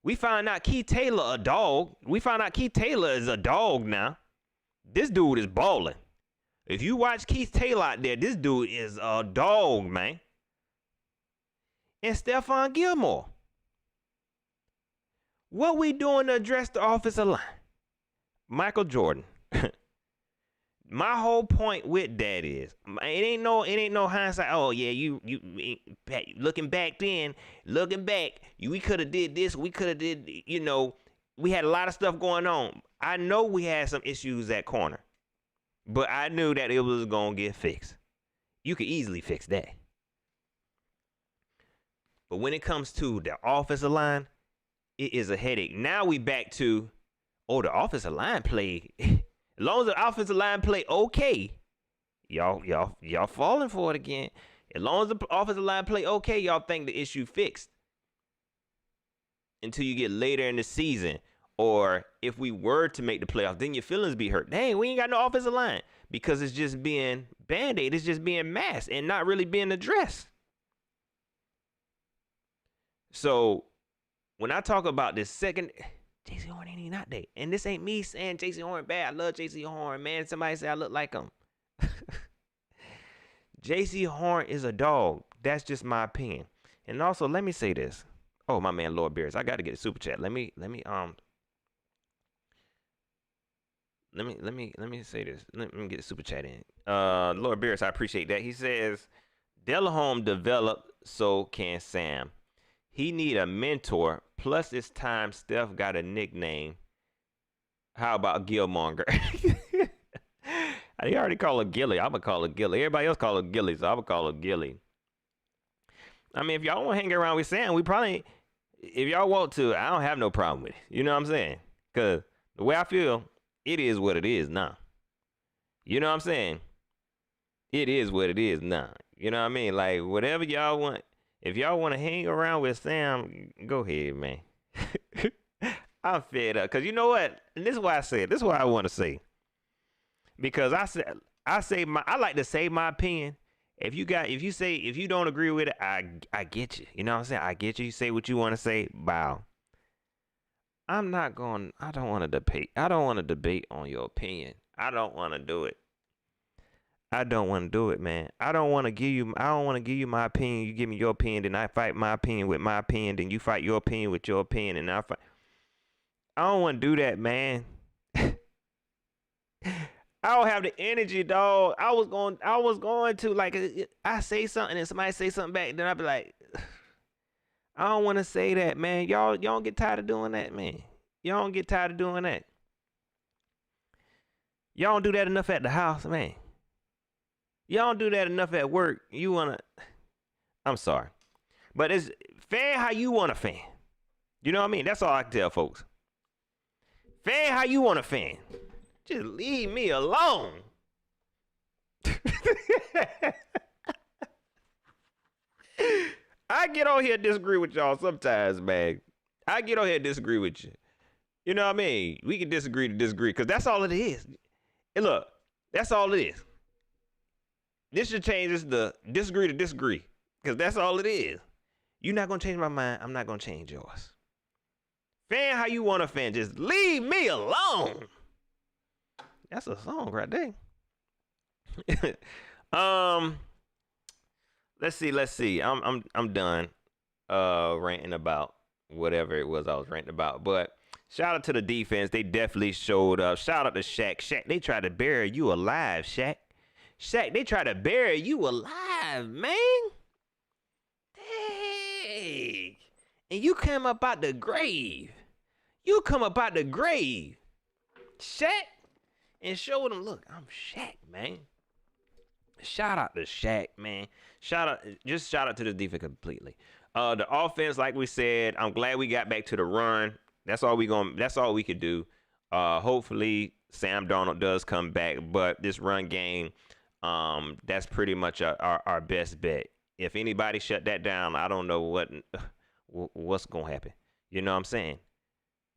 We found out Keith Taylor a dog. We found out Keith Taylor is a dog now. This dude is balling. If you watch Keith Taylor out there, this dude is a dog, man. And Stephon Gilmore. What we doing to address the offensive line? Michael Jordan. My whole point with that is, it ain't no hindsight. Oh yeah, you looking back, we could have did this, we could have did, we had a lot of stuff going on. I know we had some issues at corner, but I knew that it was gonna get fixed. You could easily fix that. But when it comes to the offensive line, it is a headache. Now we back to oh, the offensive line play. As long as the offensive line play okay, y'all falling for it again. As long as the offensive line play okay, y'all think the issue fixed. Until you get later in the season, or if we were to make the playoffs, then your feelings be hurt. Dang, we ain't got no offensive line because it's just being band-aid. It's just being masked and not really being addressed. So when I talk about this second, J.C. Horn ain't even out there. And this ain't me saying J.C. Horn bad. I love J.C. Horn, man. Somebody say I look like him. J.C. Horn is a dog. That's just my opinion. And also, let me say this. Oh, my man, Lord Beers. I got to get a super chat. Let me say this. Let me get a super chat in. Lord Beers, I appreciate that. He says, Delahome developed, so can Sam. He need a mentor. Plus, it's time Steph got a nickname. How about Gilmonger? He already called her Gilly. I'm going to call her Gilly. Everybody else call her Gilly, so I'm going to call her Gilly. I mean, if y'all want to hang around with Sam, we probably, if y'all want to, I don't have no problem with it. You know what I'm saying? Because the way I feel, it is what it is now. You know what I'm saying? It is what it is now. You know what I mean? Like, whatever y'all want. If y'all want to hang around with Sam, go ahead, man. I'm fed up. Because you know what? And this is why I say it. This is what I want to say. Because I like to say my opinion. If you don't agree with it, I get you. You know what I'm saying? I get you. You say what you want to say. Bow. I don't want to debate. I don't want to debate on your opinion. I don't want to do it. I don't want to do it, man. I don't want to give you my opinion. You give me your opinion, then I fight my opinion with my opinion, then you fight your opinion with your opinion, and I don't want to do that, man. I don't have the energy, dog. I was going to, like, I say something and somebody say something back, then I'd be like, I don't want to say that, man. Y'all don't get tired of doing that, man. Y'all don't get tired of doing that. Y'all don't do that enough at the house, man. Y'all don't do that enough at work. I'm sorry. But it's fan how you want to fan. You know what I mean? That's all I can tell folks. Fan how you want to fan. Just leave me alone. I get on here and disagree with y'all sometimes, man. I get on here and disagree with you. You know what I mean? We can disagree to disagree, because that's all it is. And look, that's all it is. This should change this to disagree to disagree, because that's all it is. You're not going to change my mind. I'm not going to change yours. Fan how you want to fan. Just leave me alone. That's a song right there. Let's see. I'm done ranting about whatever it was I was ranting about. But shout out to the defense. They definitely showed up. Shout out to Shaq. Shaq, they tried to bury you alive, Shaq. Shaq, they tried to bury you alive, man. Dang. And you come up out the grave. You come up out the grave, Shaq, and show them, look, I'm Shaq, man. Shout out to Shaq, man. Shout out to the defense completely. The offense, like we said, I'm glad we got back to the run. That's all we could do. Hopefully Sam Darnold does come back, but this run game, that's pretty much our best bet. If anybody shut that down, I don't know what's gonna happen. You know what I'm saying?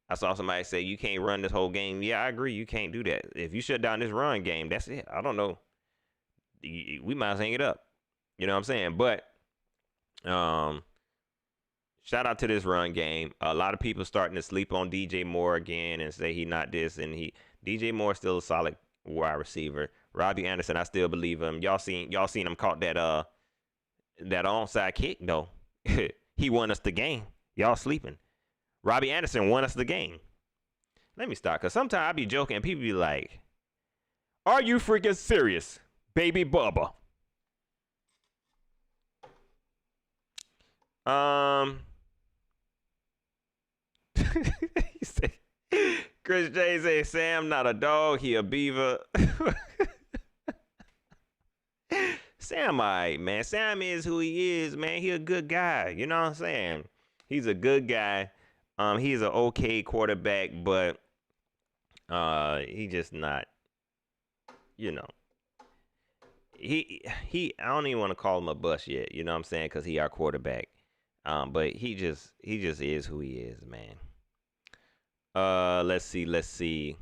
I saw somebody say you can't run this whole game. Yeah, I agree. You can't do that. If you shut down this run game, that's it. I don't know. We might as well hang it up. You know what I'm saying? But shout out to this run game. A lot of people starting to sleep on DJ Moore again and say he not this, and DJ Moore still a solid wide receiver. Robbie Anderson, I still believe him. Y'all seen him caught that onside kick though. He won us the game. Y'all sleeping. Robbie Anderson won us the game. Let me stop, because sometimes I be joking and people be like, are you freaking serious, baby Bubba? He said, Chris J say, Sam not a dog, he a beaver. Sam, all right, man. Sam is who he is, man. He a good guy. You know what I'm saying? He's a good guy. He's an okay quarterback, but He just not, you know. He I don't even want to call him a bust yet, you know what I'm saying, because he our quarterback. But he just is who he is, man. Let's see.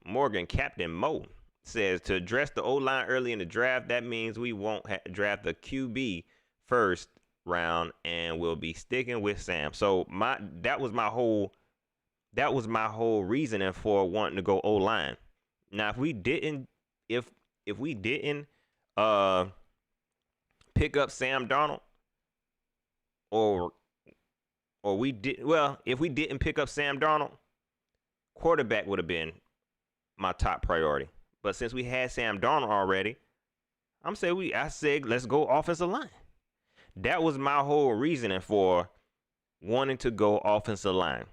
Morgan Captain Mo says to address the O-line early in the draft, that means we won't draft the QB first round and we'll be sticking with Sam. So that was my whole reasoning for wanting to go O-line. Now if we didn't pick up Sam Darnold, if we didn't pick up Sam Darnold, quarterback would have been my top priority. But since we had Sam Darnold already, I said let's go offensive line. That was my whole reasoning for wanting to go offensive line.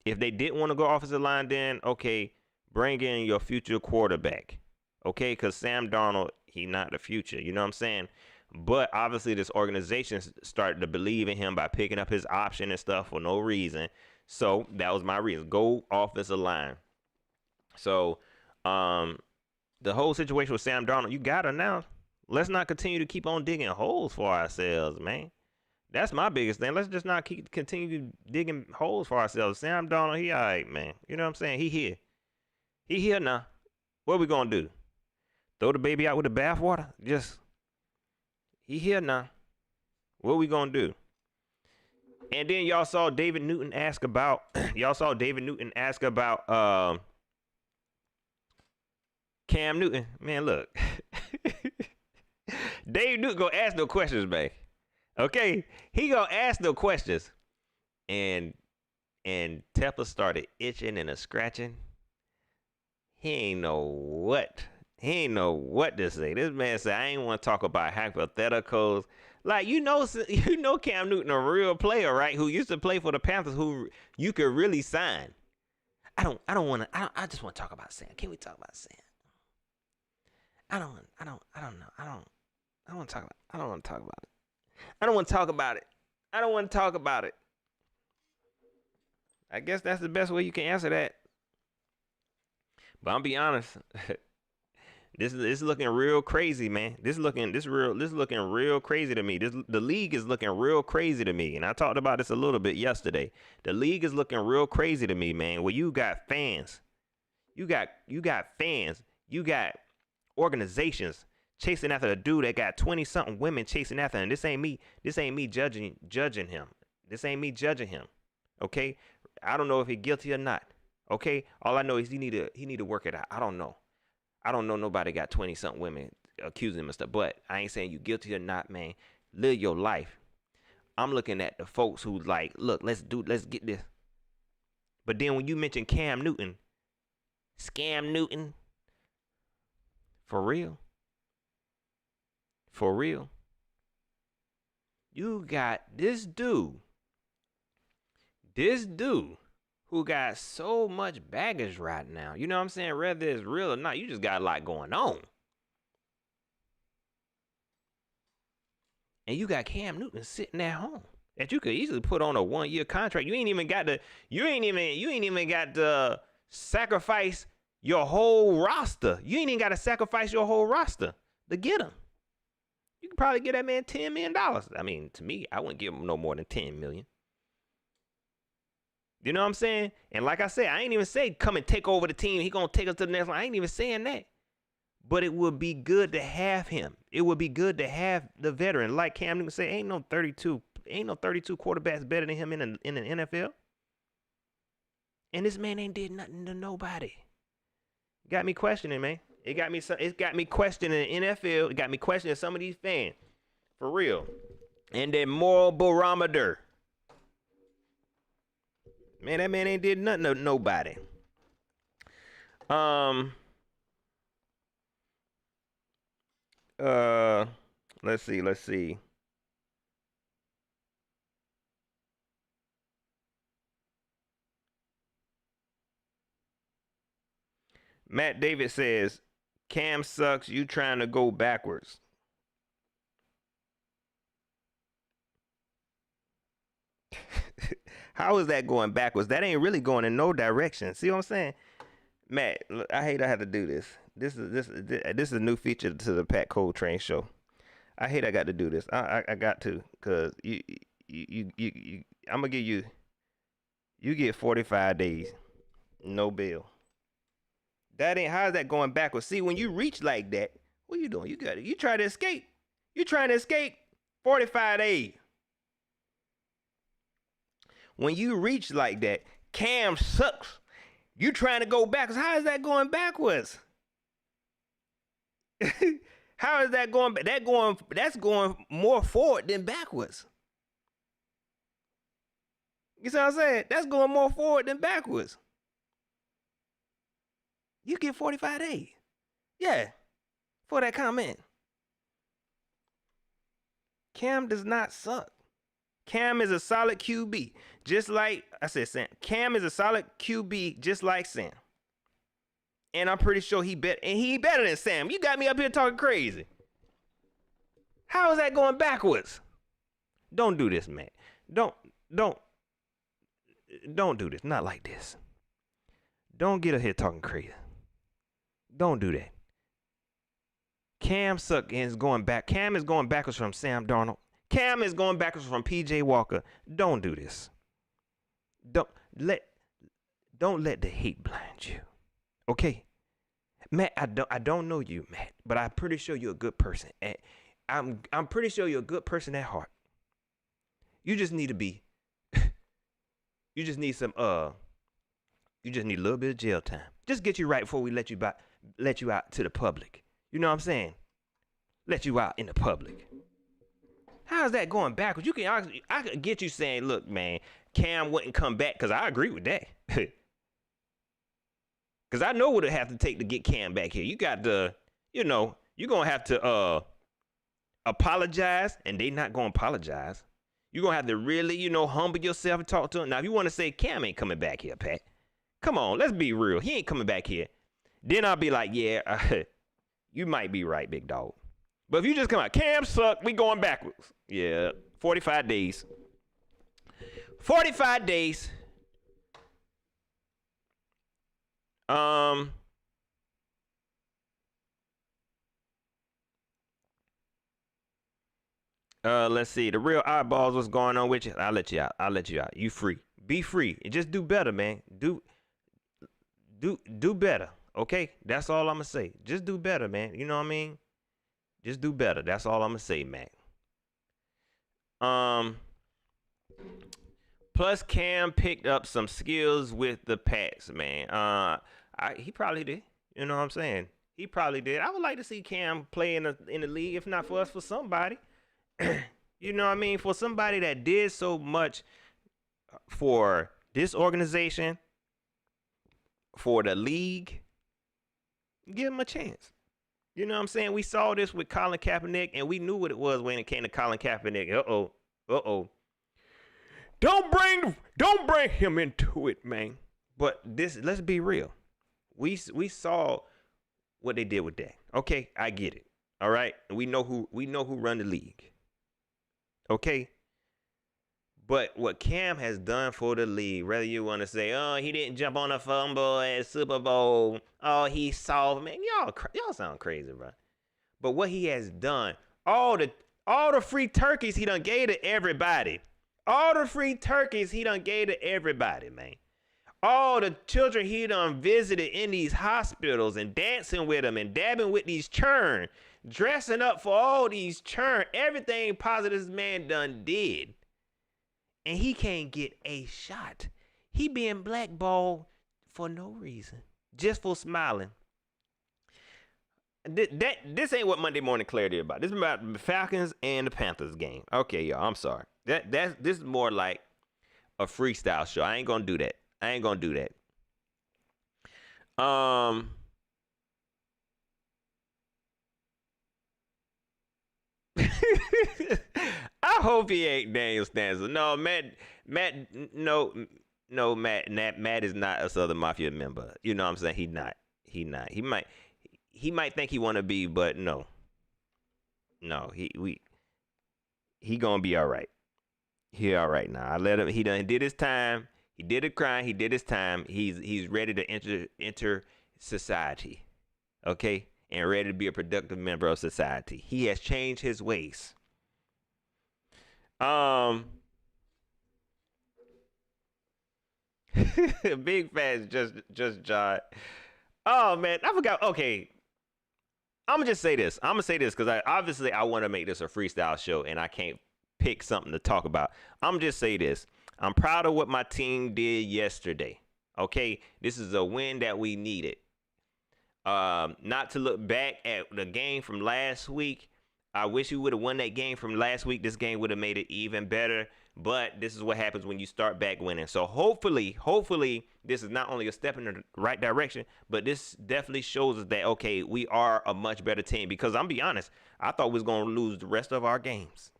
If they didn't want to go offensive line, then okay, bring in your future quarterback. Okay, because Sam Darnold, he not the future. You know what I'm saying? But obviously this organization started to believe in him by picking up his option and stuff for no reason. So that was my reason. Go offensive line. So the whole situation with Sam Darnold, you got to now. Let's not continue to keep on digging holes for ourselves, man. That's my biggest thing. Let's just not continue digging holes for ourselves. Sam Darnold, he all right, man. You know what I'm saying? He here. He here now. What we going to do? Throw the baby out with the bathwater? He here now. What we going to do? And then y'all saw David Newton ask about Cam Newton. Man, look. Dave Newton gonna ask no questions, man. Okay? He gonna ask no questions. And Tepper started itching and scratching. He ain't know what to say. This man said, I ain't want to talk about hypotheticals. Like, you know Cam Newton a real player, right? Who used to play for the Panthers, who you could really sign. I just want to talk about Sam. Can we talk about Sam? I don't want to talk about it. I don't want to talk about it. I guess that's the best way you can answer that. But I'm be honest. This is looking real crazy, man. This is looking real crazy to me. The league is looking real crazy to me. And I talked about this a little bit yesterday. The league is looking real crazy to me, man. Where you got fans. You got fans. You got organizations chasing after a dude that got 20-something women chasing after him. This ain't me judging him. This ain't me judging him. Okay? I don't know if he's guilty or not. Okay? All I know is he need to work it out. I don't know nobody got 20-something women accusing him of stuff. But I ain't saying you guilty or not, man. Live your life. I'm looking at the folks who like, look, let's get this. But then when you mention Cam Newton, Scam Newton, for real? You got this dude who got so much baggage right now. You know what I'm saying? Whether it's real or not, you just got a lot going on. And you got Cam Newton sitting at home that you could easily put on a 1-year contract. You ain't even got to sacrifice your whole roster. You ain't even got to sacrifice your whole roster to get him. You could probably get that man $10 million. I mean, to me, I wouldn't give him no more than $10 million. You know what I'm saying? And like I said, I ain't even say come and take over the team. He gonna take us to the next line. I ain't even saying that. But it would be good to have him. It would be good to have the veteran. Like Cam Newton say, ain't no 32 quarterbacks better than him in the NFL. And this man ain't did nothing to nobody. Got me questioning, man. It got me questioning the NFL. It got me questioning some of these fans. For real. And their moral barometer. Man, that man ain't did nothing to nobody. Let's see. Matt David says, Cam sucks. You trying to go backwards. How is that going backwards? That ain't really going in no direction. See what I'm saying? Matt, look, I hate I have to do this. This is a new feature to the Pat Coltrane show. I hate I got to do this. I got to, cause you I'm gonna give you get 45 days, no bail. That ain't, how is that going backwards? See, when you reach like that, what you doing? You try to escape. You trying to escape 45 days. When you reach like that, Cam sucks. You trying to go backwards. How is that going backwards? How is that going? That's going more forward than backwards. You see what I'm saying? That's going more forward than backwards. You get 45 days. Yeah, for that comment. Cam does not suck. Cam is a solid QB, just like I said, Sam. Cam is a solid QB, just like Sam. And I'm pretty sure he better than Sam. You got me up here talking crazy. How is that going backwards? Don't do this, man. Don't do this. Not like this. Don't get up here talking crazy. Don't do that. Cam suck and is going back. Cam is going backwards from Sam Darnold. Cam is going backwards from PJ Walker. Don't do this. Don't let the hate blind you. Okay? Matt, I don't know you, Matt, but I'm pretty sure you're a good person. And I'm pretty sure you're a good person at heart. You just need to be you just need a little bit of jail time. Just get you right before we let you out to the public. You know what I'm saying? Let you out in the public. How's that going backwards? I could get you saying, look, man, Cam wouldn't come back, because I agree with that. Because I know what it have to take to get Cam back here. You got to, you're going to have to apologize, and they not going to apologize. You're going to have to really, humble yourself and talk to him. Now, if you want to say Cam ain't coming back here, Pat, come on, let's be real. He ain't coming back here. Then I'll be like, yeah, you might be right, big dog. But if you just come out, Cam suck, we going backwards. Yeah, 45 days. 45 days. Let's see. The real eyeballs, what's going on with you? I'll let you out. You free. Be free. And just do better, man. Do better. Okay? That's all I'm gonna say. Just do better, man. You know what I mean? Just do better. That's all I'm gonna say, Mac. Plus Cam picked up some skills with the Pats, man. He probably did. You know what I'm saying? He probably did. I would like to see Cam play in the league, if not for us, for somebody. You know what I mean? For somebody that did so much for this organization, for the league, give him a chance. You know what I'm saying? We saw this with Colin Kaepernick, and we knew what it was when it came to Colin Kaepernick. Uh-oh. Don't bring him into it, man. But let's be real. We saw what they did with that. Okay, I get it. All right? We know who run the league. Okay? But what Cam has done for the league, whether you want to say, oh, he didn't jump on a fumble at Super Bowl, oh, he soft, man, y'all sound crazy, bro. But what he has done, all the free turkeys he done gave to everybody. All the free turkeys he done gave to everybody, man. All the children he done visited in these hospitals and dancing with them and dabbing with these churn, dressing up for all these churn, everything positive this man done did. And he can't get a shot. He being blackballed for no reason, just for smiling. This ain't what Monday Morning Clarity is about. This is about the Falcons and the Panthers game. Okay, y'all, I'm sorry. This is more like a freestyle show. I ain't gonna do that. I hope he ain't Daniel Stanza. No, Matt, Matt is not a Southern Mafia member. You know what I'm saying? He not. He might think he want to be, but no. He gonna be all right. He all right now. I let him. He done did his time. He did a crime. He did his time. He's ready to enter society, okay, and ready to be a productive member of society. He has changed his ways. Big fans just John. Oh man, I forgot. Okay, I'm gonna just say this. I'm gonna say this because I want to make this a freestyle show, and I can't pick something to talk about. I'm gonna just say this. I'm proud of what my team did yesterday. Okay, this is a win that we needed. Not to look back at the game from last week. I wish we would have won that game from last week. This game would have made it even better. But this is what happens when you start back winning. So hopefully, this is not only a step in the right direction, but this definitely shows us that, okay, we are a much better team. Because I'm be honest, I thought we was going to lose the rest of our games.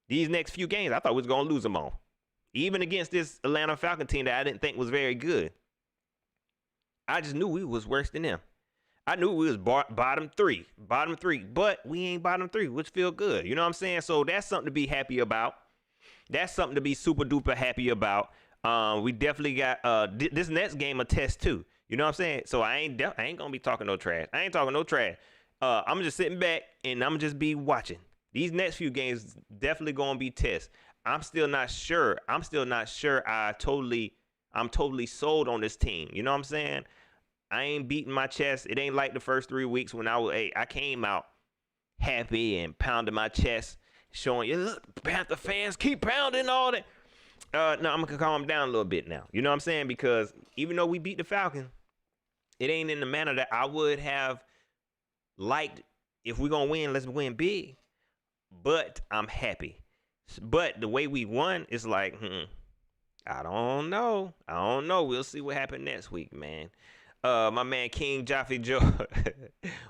These next few games, I thought we was going to lose them all. Even against this Atlanta Falcon team that I didn't think was very good. I just knew we was worse than them. I knew we was bottom three, but we ain't bottom three, which feel good. You know what I'm saying? So that's something to be happy about. That's something to be super duper happy about. We definitely got this next game a test too. You know what I'm saying? So I ain't gonna be talking no trash. I ain't talking no trash. I'm just sitting back and I'm just be watching. These next few games definitely gonna be tests. I'm still not sure. I'm totally sold on this team. You know what I'm saying? I ain't beating my chest. It ain't like the first 3 weeks when I came out happy and pounding my chest, showing you, look, Panther fans, keep pounding all that. No, I'm gonna calm down a little bit now. You know what I'm saying? Because even though we beat the Falcons, it ain't in the manner that I would have liked. If we're gonna win, let's win big. But I'm happy. But the way we won is like, I don't know. We'll see what happens next week, man. My man King Jaffe Joe,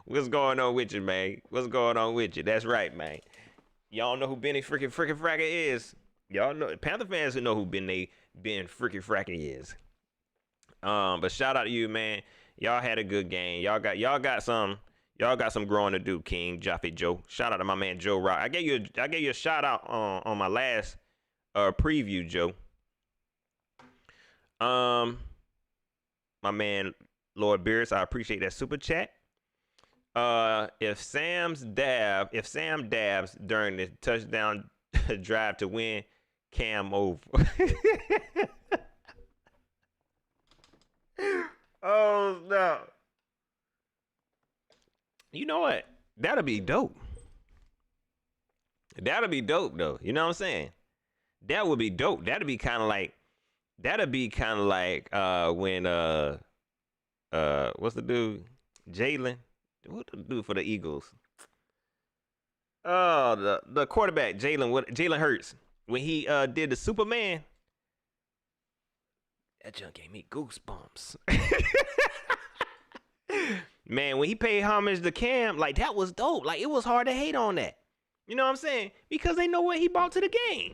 what's going on with you, man? What's going on with you? That's right, man. Y'all know who Benny freaking Fracker is. Y'all know Panther fans who know who Ben freaking Fracker is. But shout out to you, man. Y'all had a good game. Y'all got some growing to do, King Jaffe Joe. Shout out to my man Joe Rock. I gave you a shout out on my last preview, Joe. My man Lord Beers, I appreciate that super chat. If Sam dabs during the touchdown drive to win, Cam over. Oh no. You know what? That'll be dope. That'll be dope though. You know what I'm saying? That would be dope. That'd be kind of like when what's the dude? Jalen. What the dude for the Eagles? Oh, the quarterback, Jalen Hurts. When he did the Superman. That junk gave me goosebumps. Man, when he paid homage to Cam, like that was dope. Like it was hard to hate on that. You know what I'm saying? Because they know what he brought to the game.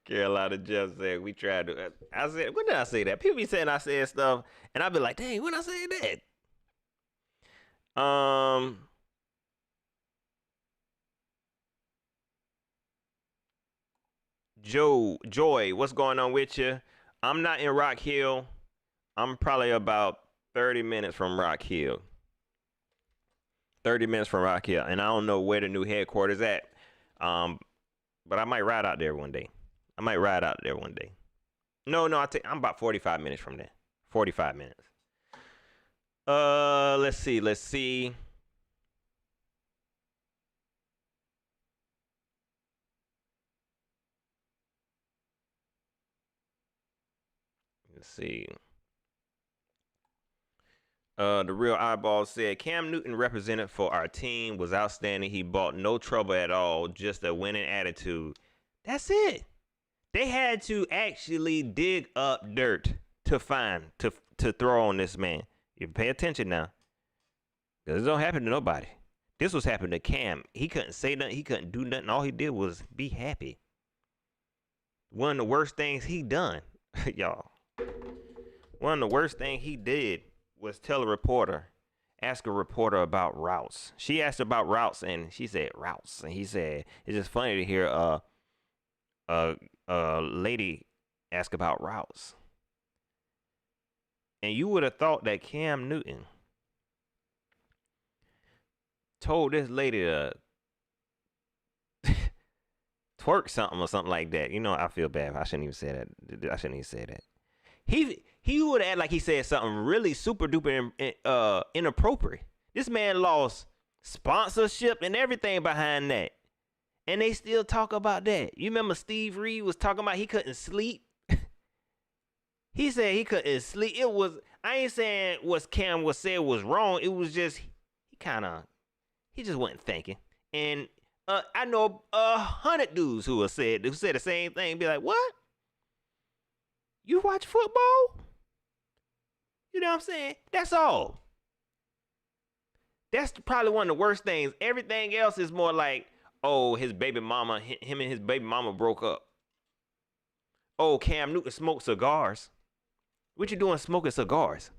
Carolina Jeff said we tried to. I said, when did I say that? People be saying I said stuff, and I be like, dang, when I said that? Joy, what's going on with you? I'm not in Rock Hill. I'm probably about 30 minutes from Rock Hill. 30 minutes from Rock Hill, and I don't know where the new headquarters at. But I might ride out there one day. No, I'm about 45 minutes from there. 45 minutes. Let's see. The real eyeball said Cam Newton represented for our team, was outstanding. He brought no trouble at all, just a winning attitude. That's it. They had to actually dig up dirt to throw on this man. You pay attention now, because it don't happen to nobody. This was happening to Cam. He couldn't say nothing. He couldn't do nothing. All he did was be happy. One of the worst things he done, y'all. One of the worst things he did was tell a reporter asked a reporter about routes. She asked about routes, and she said routes, and he said it's just funny to hear a lady ask about routes. And you would have thought that Cam Newton told this lady to twerk something or something like that. You know, I feel bad. I shouldn't even say that. I shouldn't even say that. He would act like he said something really super duper inappropriate. This man lost sponsorship and everything behind that. And they still talk about that. You remember Steve Reed was talking about he couldn't sleep? He said he couldn't sleep. It was, I ain't saying what Cam was said was wrong. It was just, he just wasn't thinking. And I know 100 dudes who said the same thing. Be like, what? You watch football? You know what I'm saying? That's all. That's probably one of the worst things. Everything else is more like, oh, his baby mama, him and his baby mama broke up. Oh, Cam Newton smoked cigars. What you doing smoking cigars?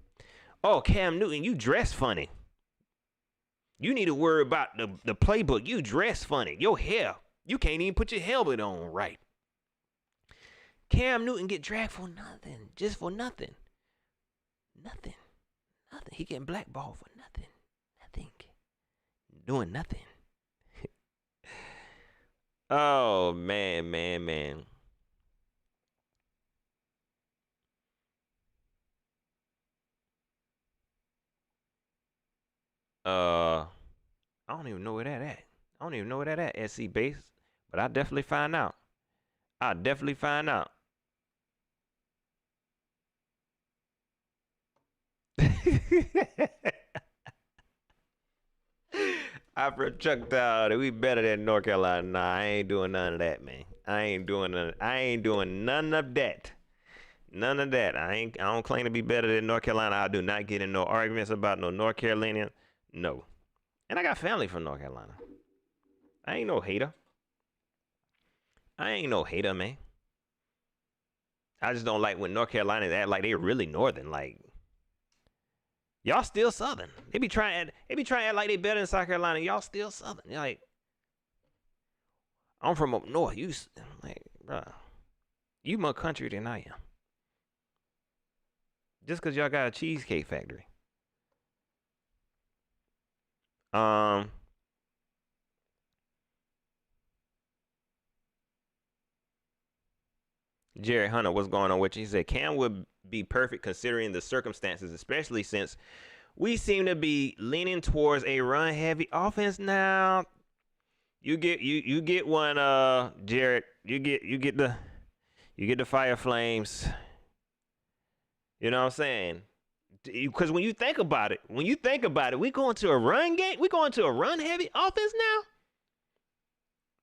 Oh, Cam Newton, you dress funny. You need to worry about the playbook. You dress funny. Your hair. You can't even put your helmet on right. Cam Newton get dragged for nothing. Just for nothing. Nothing. Nothing. He getting blackballed for nothing. Nothing. Doing nothing. Oh, man. I don't even know where that at. I don't even know where that at, SC base. But I'll definitely find out. I projectile that we better than North Carolina. Nah, I ain't doing none of that, man. I ain't doing none of that. None of that. I don't claim to be better than North Carolina. I do not get in no arguments about no North Carolinian. No. And I got family from North Carolina. I ain't no hater. Man. I just don't like when North Carolinians act like they really northern. Like, y'all still southern. They be trying to act like they better than South Carolina. Y'all still southern. You're like, I'm from up north. You like, bruh, you more country than I am. Just because y'all got a cheesecake factory. Jerry Hunter, what's going on with you? He said Cam would be perfect considering the circumstances, especially since we seem to be leaning towards a run-heavy offense now. You get one, Jared. You get the Fire Flames. You know what I'm saying? Because when you think about it, we going to a run game. We going to a run-heavy offense now.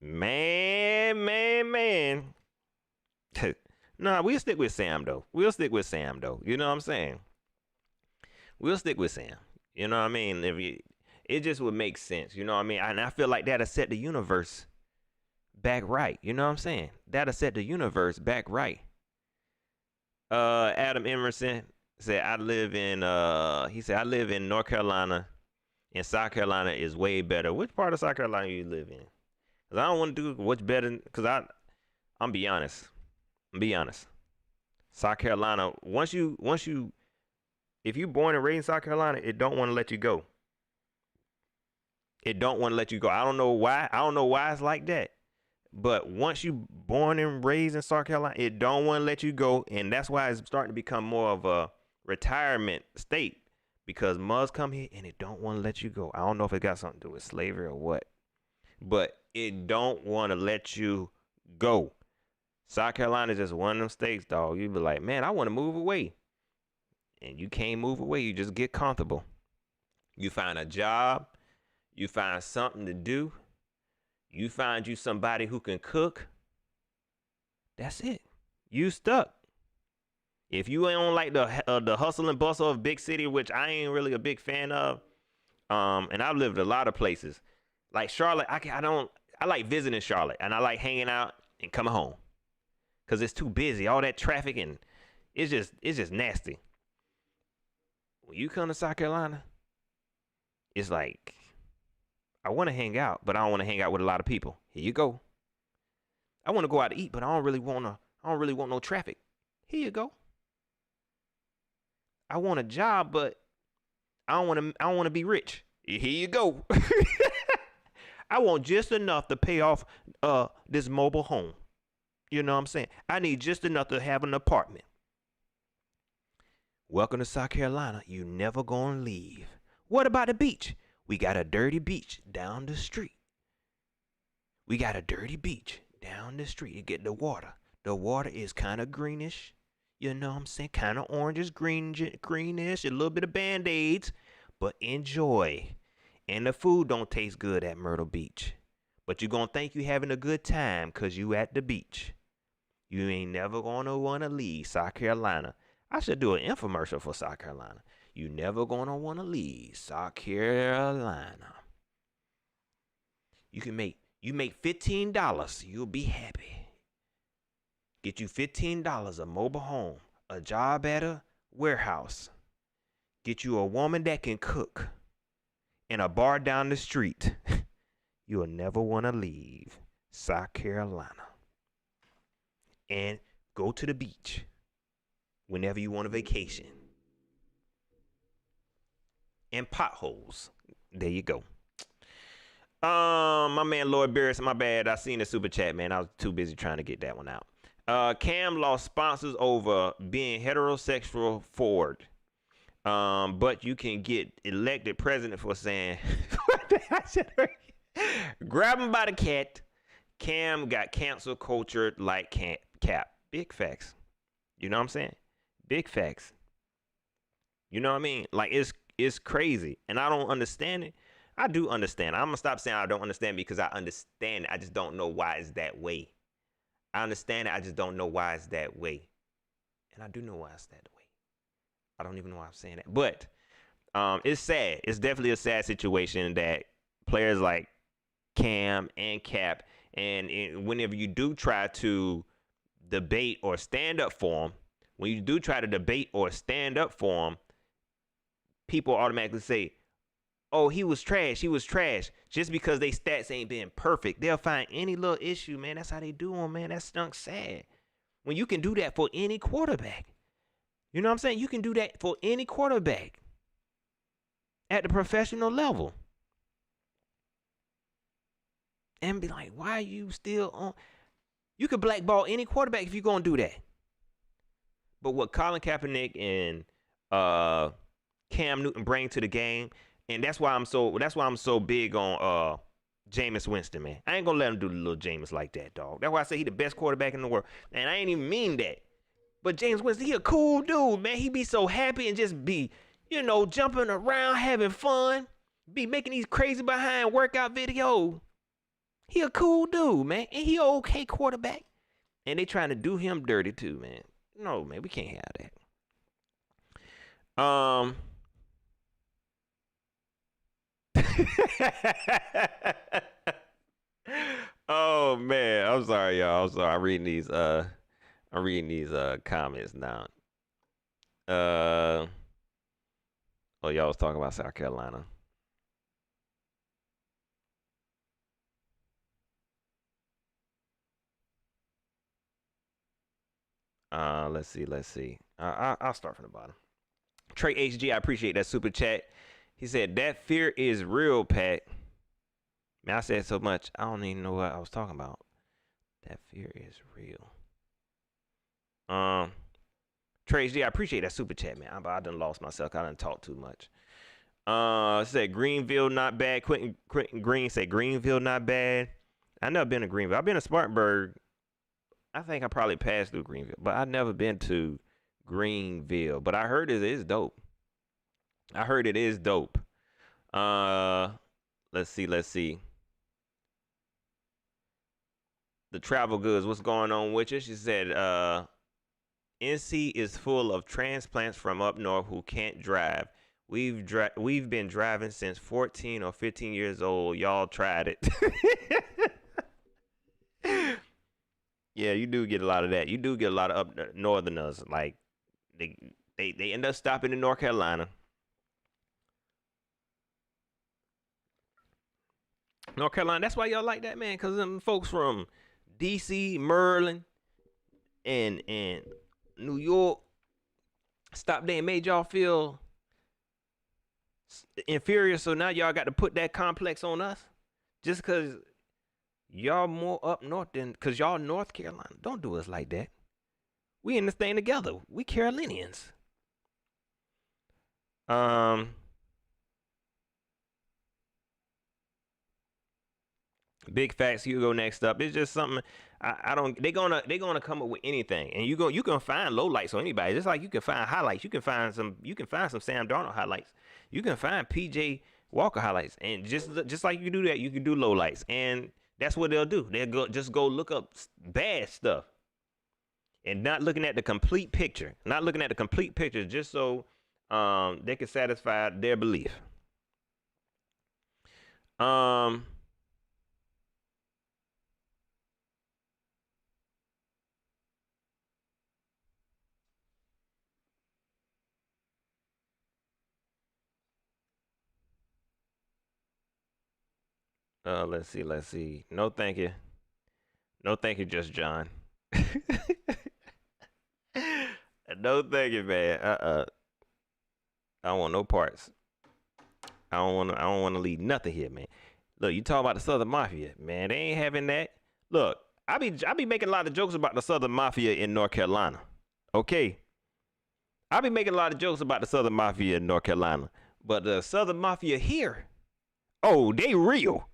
Man. Nah, we'll stick with Sam though. You know what I'm saying? We'll stick with Sam. You know what I mean? It just would make sense. You know what I mean? And I feel like that'll set the universe back right. You know what I'm saying? That'll set the universe back right. Adam Emerson said, I live in North Carolina, and South Carolina is way better. Which part of South Carolina you live in? Because I don't want to do what's better. Because I'm be honest. South Carolina, if you born and raised in South Carolina, it don't want to let you go. I don't know why it's like that. But once you born and raised in South Carolina, it don't want to let you go. And that's why it's starting to become more of a retirement state. Because muzz come here and it don't want to let you go. I don't know if it got something to do with slavery or what. But it don't want to let you go. South Carolina is just one of them states, dog. You be like, man, I want to move away. And you can't move away. You just get comfortable. You find a job. You find something to do. You find you somebody who can cook. That's it. You stuck. If you ain't on like the hustle and bustle of big city, which I ain't really a big fan of, and I've lived a lot of places. Like Charlotte, I like visiting Charlotte, and I like hanging out and coming home. Cause it's too busy, all that traffic, and it's just nasty. When you come to South Carolina, it's like, I want to hang out, but I don't want to hang out with a lot of people. Here you go. I want to go out to eat, but I don't really want no traffic. Here you go. I want a job, but I don't want to be rich. Here you go. I want just enough to pay off this mobile home. You know what I'm saying? I need just enough to have an apartment. Welcome to South Carolina. You never gonna leave. What about the beach? We got a dirty beach down the street. We got a dirty beach down the street. You get the water. The water is kind of greenish. You know what I'm saying? Kind of orangish, greenish, a little bit of Band-Aids. But enjoy. And the food don't taste good at Myrtle Beach. But you're going to think you're having a good time because you at the beach. You ain't never going to want to leave South Carolina. I should do an infomercial for South Carolina. You never going to want to leave South Carolina. You make $15, you'll be happy. Get you $15, a mobile home, a job at a warehouse. Get you a woman that can cook, and a bar down the street. You'll never want to leave South Carolina. And go to the beach whenever you want a vacation. And potholes. There you go. My man Lloyd Barris, my bad. I seen the super chat, man. I was too busy trying to get that one out. Cam lost sponsors over being heterosexual forward. But you can get elected president for saying grab him by the cat. Cam got cancel cultured like Cap. Big facts. You know what I'm saying? Big facts. You know what I mean? Like it's crazy. And I don't understand it. I do understand. I'm gonna stop saying I don't understand because I understand it. I just don't know why it's that way. I understand it. I just don't know why it's that way. And I do know why it's that way. I don't even know why I'm saying that. But it's sad. It's definitely a sad situation that players like Cam and Cap, and whenever you do try to debate or stand up for them, when you do try to debate or stand up for them, people automatically say, oh, he was trash. He was trash. Just because they stats ain't been perfect. They'll find any little issue, man. That's how they do them, man. That stunk sad. When you can do that for any quarterback. You know what I'm saying? You can do that for any quarterback at the professional level. And be like, why are you still on? You could blackball any quarterback if you're going to do that. But what Colin Kaepernick and Cam Newton bring to the game, and that's why I'm so big on Jameis Winston, man. I ain't going to let him do the little Jameis like that, dog. That's why I say he the best quarterback in the world. And I ain't even mean that. But James Winston, he a cool dude, man. He be so happy and just be, jumping around, having fun. Be making these crazy behind workout videos. He a cool dude, man. And he a okay quarterback. And they trying to do him dirty too, man. No, man, we can't have that. Oh man, I'm sorry, y'all. I'm sorry. I'm reading these comments now. Oh, y'all was talking about South Carolina. Let's see. I'll start from the bottom. Trey HG, I appreciate that super chat. He said that fear is real, Pat. Man, I said so much, I don't even know what I was talking about. That fear is real. Trey HG, I appreciate that super chat, man. I done lost myself. I done talked too much. Said Greenville not bad. Quentin Green said Greenville not bad. I never been to Greenville. I've been to Spartanburg. I think I probably passed through Greenville, but I've never been to Greenville. But I heard it is dope. Let's see. The travel goods, what's going on with you? She said, NC is full of transplants from up north who can't drive. We've been driving since 14 or 15 years old. Y'all tried it. Yeah, you do get a lot of that. You do get a lot of up northerners. Like they end up stopping in North Carolina. North Carolina. That's why y'all like that, man, because them folks from D.C., Maryland, and New York stopped there and made y'all feel inferior. So now y'all got to put that complex on us just because y'all more up north than, because y'all North Carolina. Don't do us like that. We in this thing together. We Carolinians. Big facts. You go next up. It's just something I don't. They gonna come up with anything, and you can find lowlights on anybody. Just like you can find highlights. You can find some Sam Darnold highlights. You can find PJ Walker highlights, and just like you do that, you can do lowlights, and that's what they'll do. They'll go look up bad stuff, and not looking at the complete picture. Not looking at the complete picture, just so they can satisfy their belief. Let's see. No, thank you. No, thank you, just John. No, thank you, man. I don't want no parts. I don't want to leave nothing here, man. Look, you talking about the Southern Mafia, man. They ain't having that. Look, I be making a lot of jokes about the Southern Mafia in North Carolina. Okay. I be making a lot of jokes about the Southern Mafia in North Carolina. But the Southern Mafia here, oh, they real.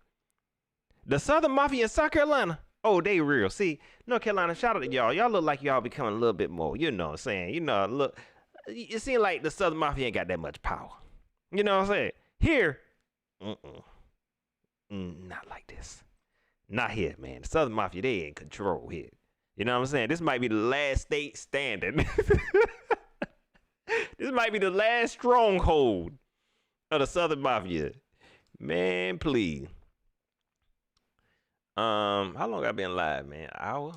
The Southern Mafia in South Carolina, oh, they real. See, North Carolina, shout out to y'all. Y'all look like y'all becoming a little bit more, you know what I'm saying? You know, look, it seems like the Southern Mafia ain't got that much power. You know what I'm saying? Here, not like this. Not here, man. The Southern Mafia, they in control here. You know what I'm saying? This might be the last state standing. This might be the last stronghold of the Southern Mafia. Man, please. How long I been live, man? Hour?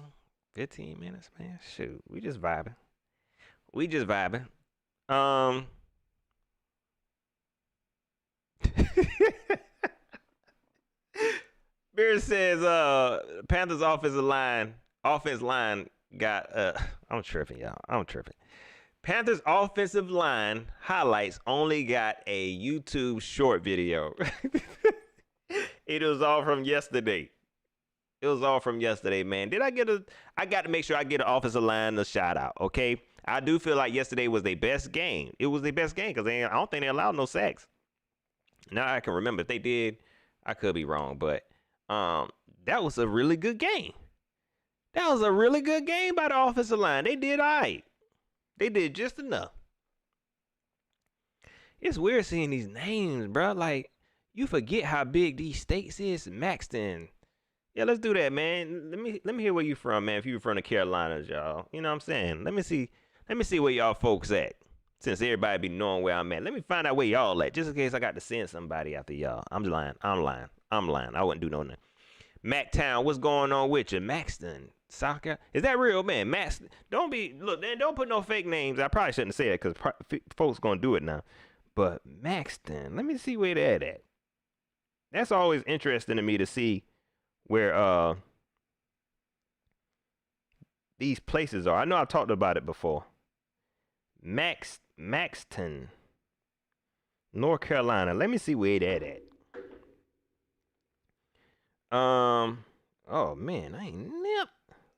15 minutes, man? Shoot. We just vibing. Beard says Panthers offense line got I'm tripping, y'all. Panthers offensive line highlights only got a YouTube short video. It was all from yesterday. Man. I got to make sure I get an offensive line a shout out, okay? I do feel like yesterday was their best game. It was their best game because I don't think they allowed no sacks. Now I can remember if they did, I could be wrong, but that was a really good game. That was a really good game by the offensive line. They did all right. They did just enough. It's weird seeing these names, bro. Like, you forget how big these states is. Maxton. Yeah, let's do that, man. Let me hear where you from, man. If you from the Carolinas, y'all. You know what I'm saying? Let me see where y'all folks at. Since everybody be knowing where I'm at. Let me find out where y'all at. Just in case I got to send somebody after y'all. I'm lying. I wouldn't do no nothing. Mactown, what's going on with you? Maxton. Soccer? Is that real, man? Max, don't put no fake names. I probably shouldn't say that because folks gonna do it now. But Maxton, let me see where they're at. That's always interesting to me to see where these places are. I know I've talked about it before. Maxton, North Carolina. Let me see where they're at. Oh man, I ain't nip.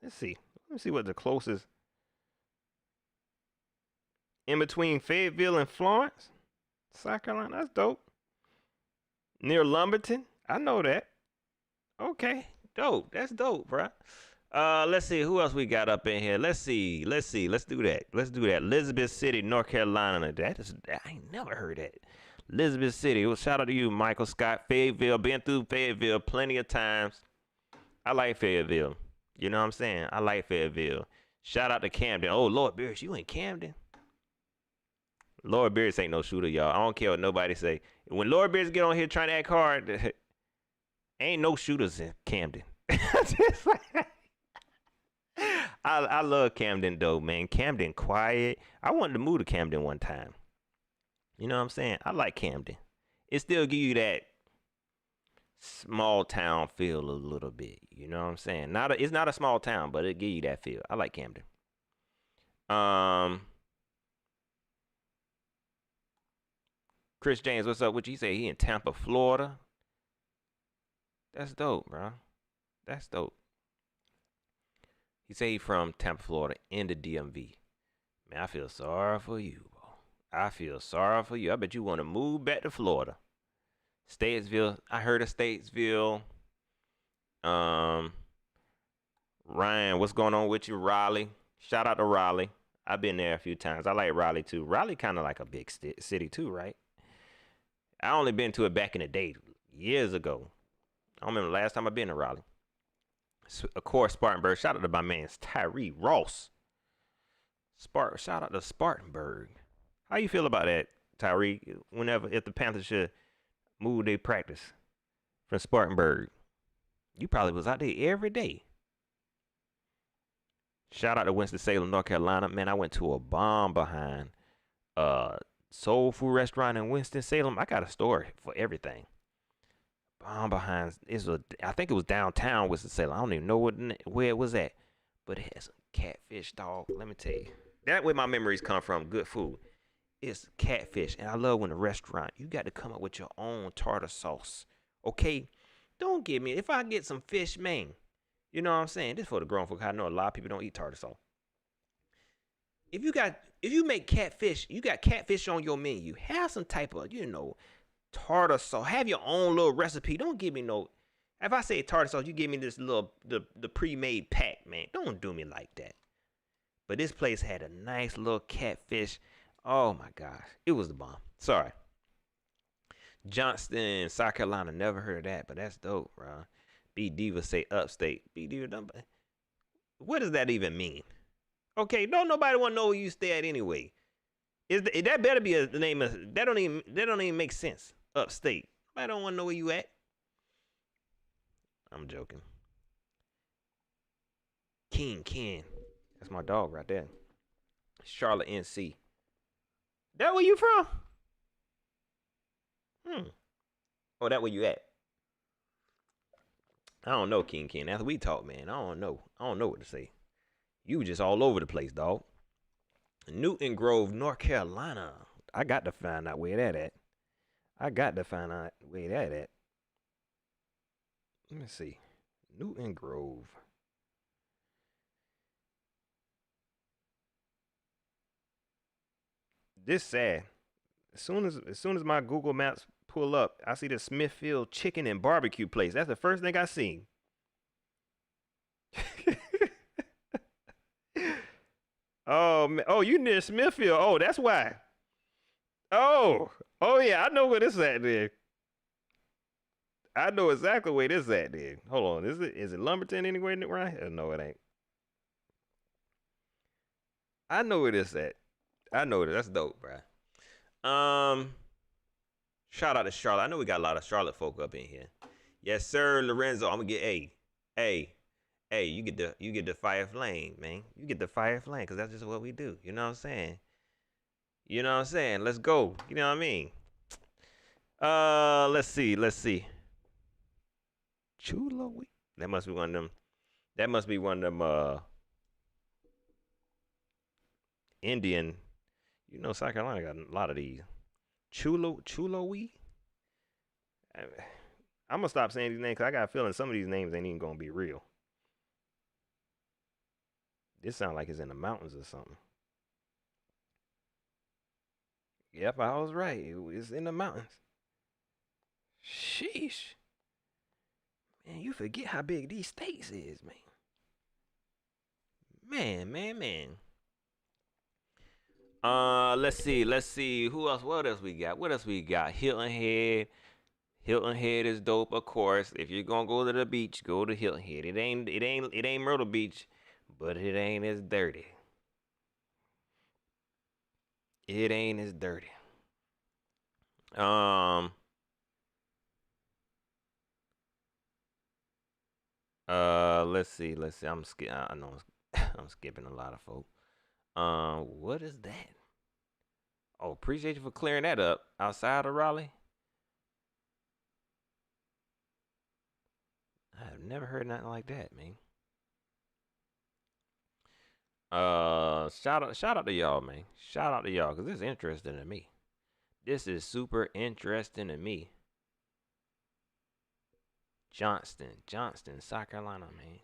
Let's see. Let me see what the closest in between Fayetteville and Florence, South Carolina. That's dope. Near Lumberton. I know that. Okay, dope. That's dope, bro. Let's see who else we got up in here. Let's see. Let's do that. Elizabeth City, North Carolina. I ain't never heard that. Elizabeth City. Well, shout out to you, Michael Scott. Fayetteville. Been through Fayetteville plenty of times. I like Fayetteville. You know what I'm saying? I like Fayetteville. Shout out to Camden. Oh, Lord Beers, you in Camden? Lord Beers ain't no shooter, y'all. I don't care what nobody say. When Lord Beers get on here trying to act hard, ain't no shooters in Camden. I love Camden, though, man. Camden quiet. I wanted to move to Camden one time. You know what I'm saying? I like Camden. It still give you that small town feel a little bit. You know what I'm saying? It's not a small town, but it give you that feel. I like Camden. Chris James, what's up with you? He say he in Tampa, Florida. That's dope, bro. That's dope. He say he from Tampa, Florida, in the DMV. Man, I feel sorry for you, bro. I feel sorry for you. I bet you want to move back to Florida. Statesville. I heard of Statesville. Ryan, what's going on with you? Raleigh. Shout out to Raleigh. I've been there a few times. I like Raleigh too. Raleigh kind of like a big city too, right? I only been to it back in the day, years ago. I don't remember the last time I've been to Raleigh. Of course, Spartanburg. Shout out to my man Tyree Ross. Shout out to Spartanburg. How you feel about that, Tyree? If the Panthers should move their practice from Spartanburg, you probably was out there every day. Shout out to Winston-Salem, North Carolina. Man, I went to a bomb behind soul food restaurant in Winston-Salem. I got a story for everything. Bomb behind I think it was downtown Winston-Salem. I don't even know where it was at, but it had some catfish, dog. Let me tell you, that's where my memories come from. Good food. It's catfish, and I love when a restaurant you got to come up with your own tartar sauce. Okay, don't give me if I get some fish, man. You know what I'm saying? This for the grown folk. I know a lot of people don't eat tartar sauce. If you make catfish, you got catfish on your menu. Have some type of, tartar sauce. Have your own little recipe. Don't give me no. If I say tartar sauce, you give me this little the pre-made pack, man. Don't do me like that. But this place had a nice little catfish. Oh my gosh, it was the bomb. Sorry. Johnston, South Carolina. Never heard of that, but that's dope, bro. B Diva say upstate. B Diva, what does that even mean? Okay, don't nobody want to know where you stay at anyway. That better be the name of that don't even make sense. Upstate. I don't want to know where you at. I'm joking. Ken. That's my dog right there. Charlotte, NC. That where you from? Oh, that where you at? I don't know, Ken. After we talk, man, I don't know what to say. You just all over the place, dog. Newton Grove, North Carolina. I got to find out where that at. Let me see. Newton Grove. This sad. As soon as my Google Maps pull up, I see the Smithfield Chicken and Barbecue place. That's the first thing I see. Oh, man. Oh, you near Smithfield. Oh, that's why. Oh yeah, I know where this at then. I know exactly where this at then. Hold on. Is it Lumberton anywhere right here? No, it ain't. I know where this at. I know it. That's dope, bro. Shout out to Charlotte. I know we got a lot of Charlotte folk up in here. Yes, sir, Lorenzo. I'm gonna get hey. You get the fire flame, man. You get the fire flame, cause that's just what we do. You know what I'm saying? Let's go. You know what I mean? Let's see. Chulo. That must be one of them. Indian. South Carolina got a lot of these. Chulo. I'm gonna stop saying these names because I got a feeling some of these names ain't even gonna be real. This sounds like it's in the mountains or something. Yep, I was right. It's in the mountains. Sheesh. Man, you forget how big these states is, man. Man. Let's see. What else we got? Hilton Head. Hilton Head is dope, of course. If you're gonna go to the beach, go to Hilton Head. It ain't Myrtle Beach, but it ain't as dirty. Let's see. I know I'm skipping a lot of folk. What is that? Oh, appreciate you for clearing that up. Outside of Raleigh? never heard nothing like that, man. Shout out to y'all, man. Shout out to y'all, cause this is interesting to me. This is super interesting to me. Johnston, South Carolina, man.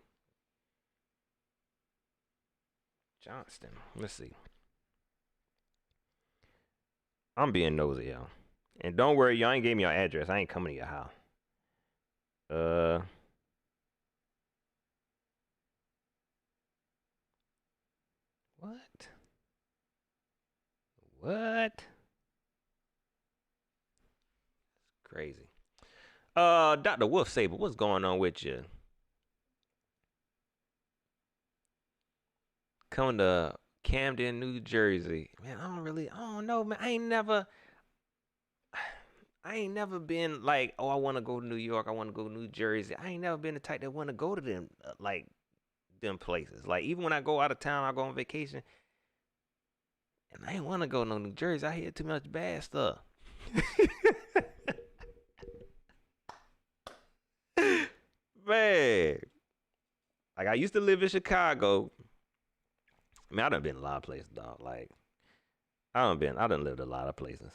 Johnston. Let's see. I'm being nosy, y'all. And don't worry, y'all ain't gave me your address. I ain't coming to your house. What? Crazy. Dr. Wolf Saber, what's going on with you? Coming to Camden, New Jersey. Man, I don't know, man. I ain't never been like, oh, I want to go to New York. I want to go to New Jersey. I ain't never been the type that want to go to them, them places. Like, even when I go out of town, I go on vacation. And I ain't want to go to New Jersey. I hear too much bad stuff. Man. Like, I used to live in Chicago. I mean, I done been a lot of places, dog. Like, I done lived a lot of places.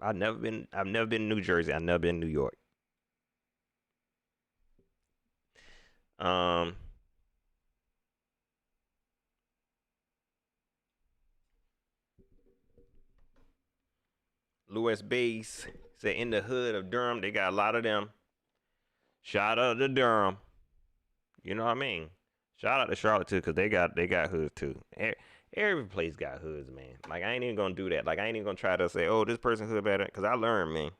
I've never been to New Jersey. I've never been to New York. Louis Base said in the hood of Durham, they got a lot of them. Shout out to Durham. You know what I mean? Shout out to Charlotte too, cause they got hoods too. Every place got hoods, man. Like, I ain't even gonna do that. Like, I ain't even gonna try to say, oh, this person hood better, cause I learned, man.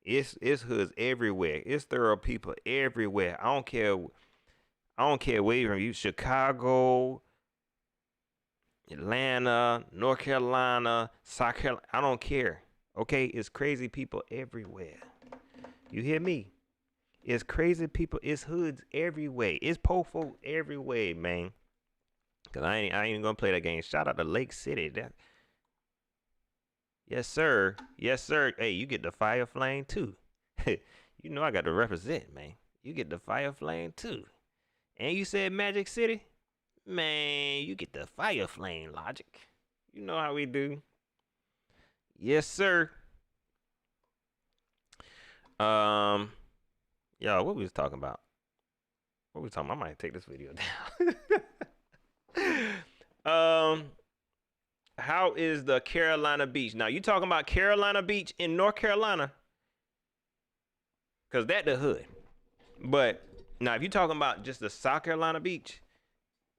It's hoods everywhere. It's thorough people everywhere. I don't care where you're from. You Chicago, Atlanta, North Carolina, South Carolina. I don't care. Okay, it's crazy people everywhere. You hear me? It's crazy people. It's hoods everywhere. It's po folk everywhere, man. Cause I ain't even gonna play that game. Shout out to Lake City. Yes, sir. Yes, sir. Hey, you get the fire flame too. You know I got to represent, man. You get the fire flame too. And you said Magic City? Man, you get the fire flame, Logic. You know how we do. Yes, sir. Y'all, what we was talking about? I might take this video down. How is the Carolina Beach? Now, you talking about Carolina Beach in North Carolina? Because that the hood. But now, if you talking about just the South Carolina Beach,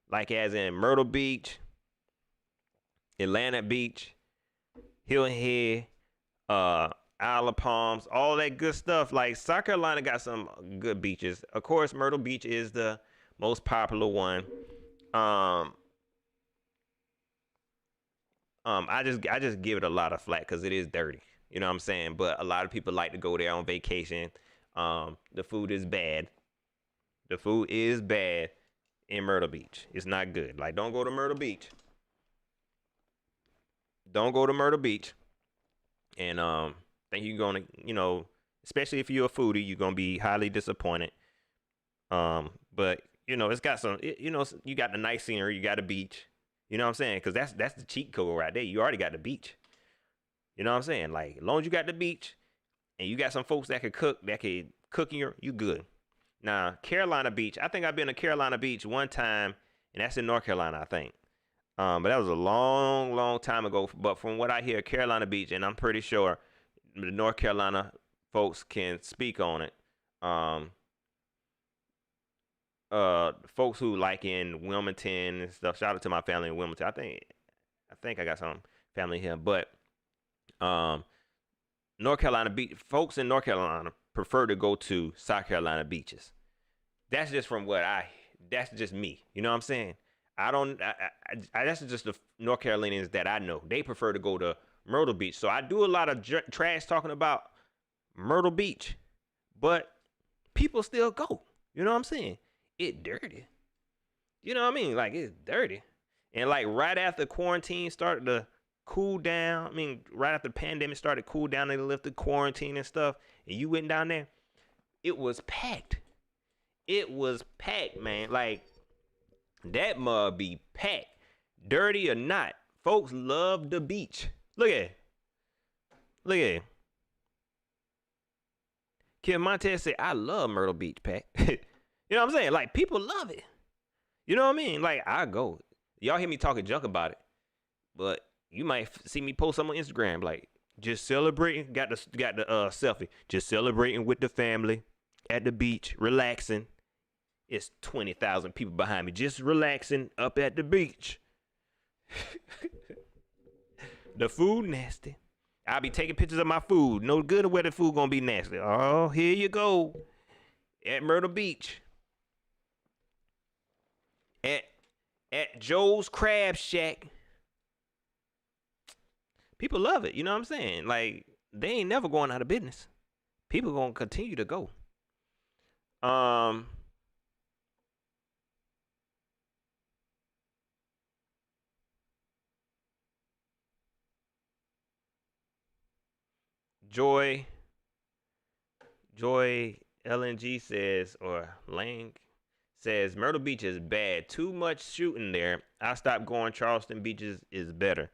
like as in Myrtle Beach, Atlantic Beach, Hilton Head, Isle of Palms, all that good stuff. Like, South Carolina got some good beaches. Of course, Myrtle Beach is the most popular one. I just give it a lot of flack because it is dirty. You know what I'm saying? But a lot of people like to go there on vacation. The food is bad. The food is bad in Myrtle Beach. It's not good. Like, don't go to Myrtle Beach. Don't go to Myrtle Beach. And think you're gonna, especially if you're a foodie, you're gonna be highly disappointed. But it's got some, you got the nice scenery, you got a beach. You know what I'm saying? Because that's the cheat code right there. You already got the beach. You know what I'm saying? Like, as long as you got the beach and you got some folks that can cook, you good. Now, Carolina Beach, I think I've been to Carolina Beach one time, and that's in North Carolina, I think. But that was a long, long time ago. But from what I hear, Carolina Beach, and I'm pretty sure the North Carolina folks can speak on it. Folks who like in Wilmington and stuff. Shout out to my family in Wilmington. I think I got some family here, but North Carolina beach folks in North Carolina prefer to go to South Carolina beaches. That's just that's just me. You know what I'm saying? That's just the North Carolinians that I know. They prefer to go to Myrtle Beach. So I do a lot of trash talking about Myrtle Beach, but people still go. You know what I'm saying? It dirty. You know what I mean? Like, it's dirty. And like right after quarantine started to cool down, right after the pandemic started to cool down, they lifted quarantine and stuff, and you went down there, it was packed. it was packed, man. Like, that mud be packed. Dirty or not, folks love the beach. Look at it. Look at it. Kim Montez said, I love Myrtle Beach, Pat. You know what I'm saying? Like, people love it. You know what I mean? Like, I go. Y'all hear me talking junk about it, but you might see me post something on Instagram, like, just celebrating. Got the selfie. Just celebrating with the family at the beach, relaxing. It's 20,000 people behind me, just relaxing up at the beach. The food nasty. I'll be taking pictures of my food. No good or where the food gonna be nasty. Oh, here you go. At Myrtle Beach. At Joe's Crab Shack. People love it, you know what I'm saying? Like, they ain't never going out of business. People gonna continue to go. Joy LNG says, or Lang says, Myrtle Beach is bad. Too much shooting there. I stopped going. Charleston Beaches is better.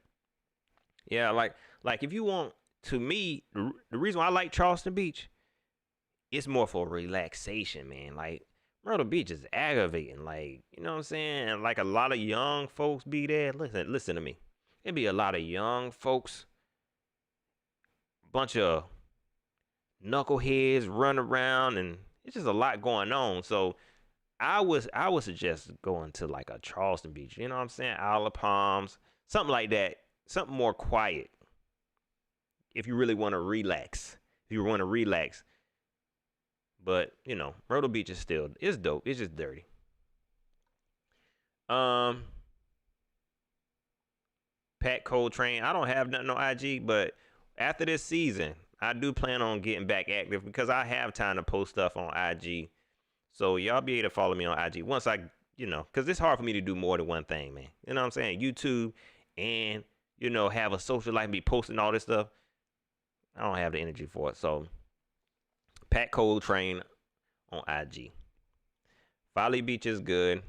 Yeah, like if you want, to me, the reason why I like Charleston Beach, it's more for relaxation, man. Like, Myrtle Beach is aggravating. Like, you know what I'm saying? Like, a lot of young folks be there. Listen to me. It be a lot of young folks, bunch of knuckleheads run around, and it's just a lot going on. So I would suggest going to like a Charleston Beach, you know what I'm saying? Isle of Palms, something like that, something more quiet. If you really want to relax, but you know, Myrtle Beach is it's dope. It's just dirty. Pat Coltrane, I don't have nothing on IG, but after this season, I do plan on getting back active because I have time to post stuff on IG. So y'all be able to follow me on IG once I, because it's hard for me to do more than one thing, man. You know what I'm saying? YouTube and, have a social life and be posting all this stuff. I don't have the energy for it. So Pat Coltrane on IG. Folly Beach is good.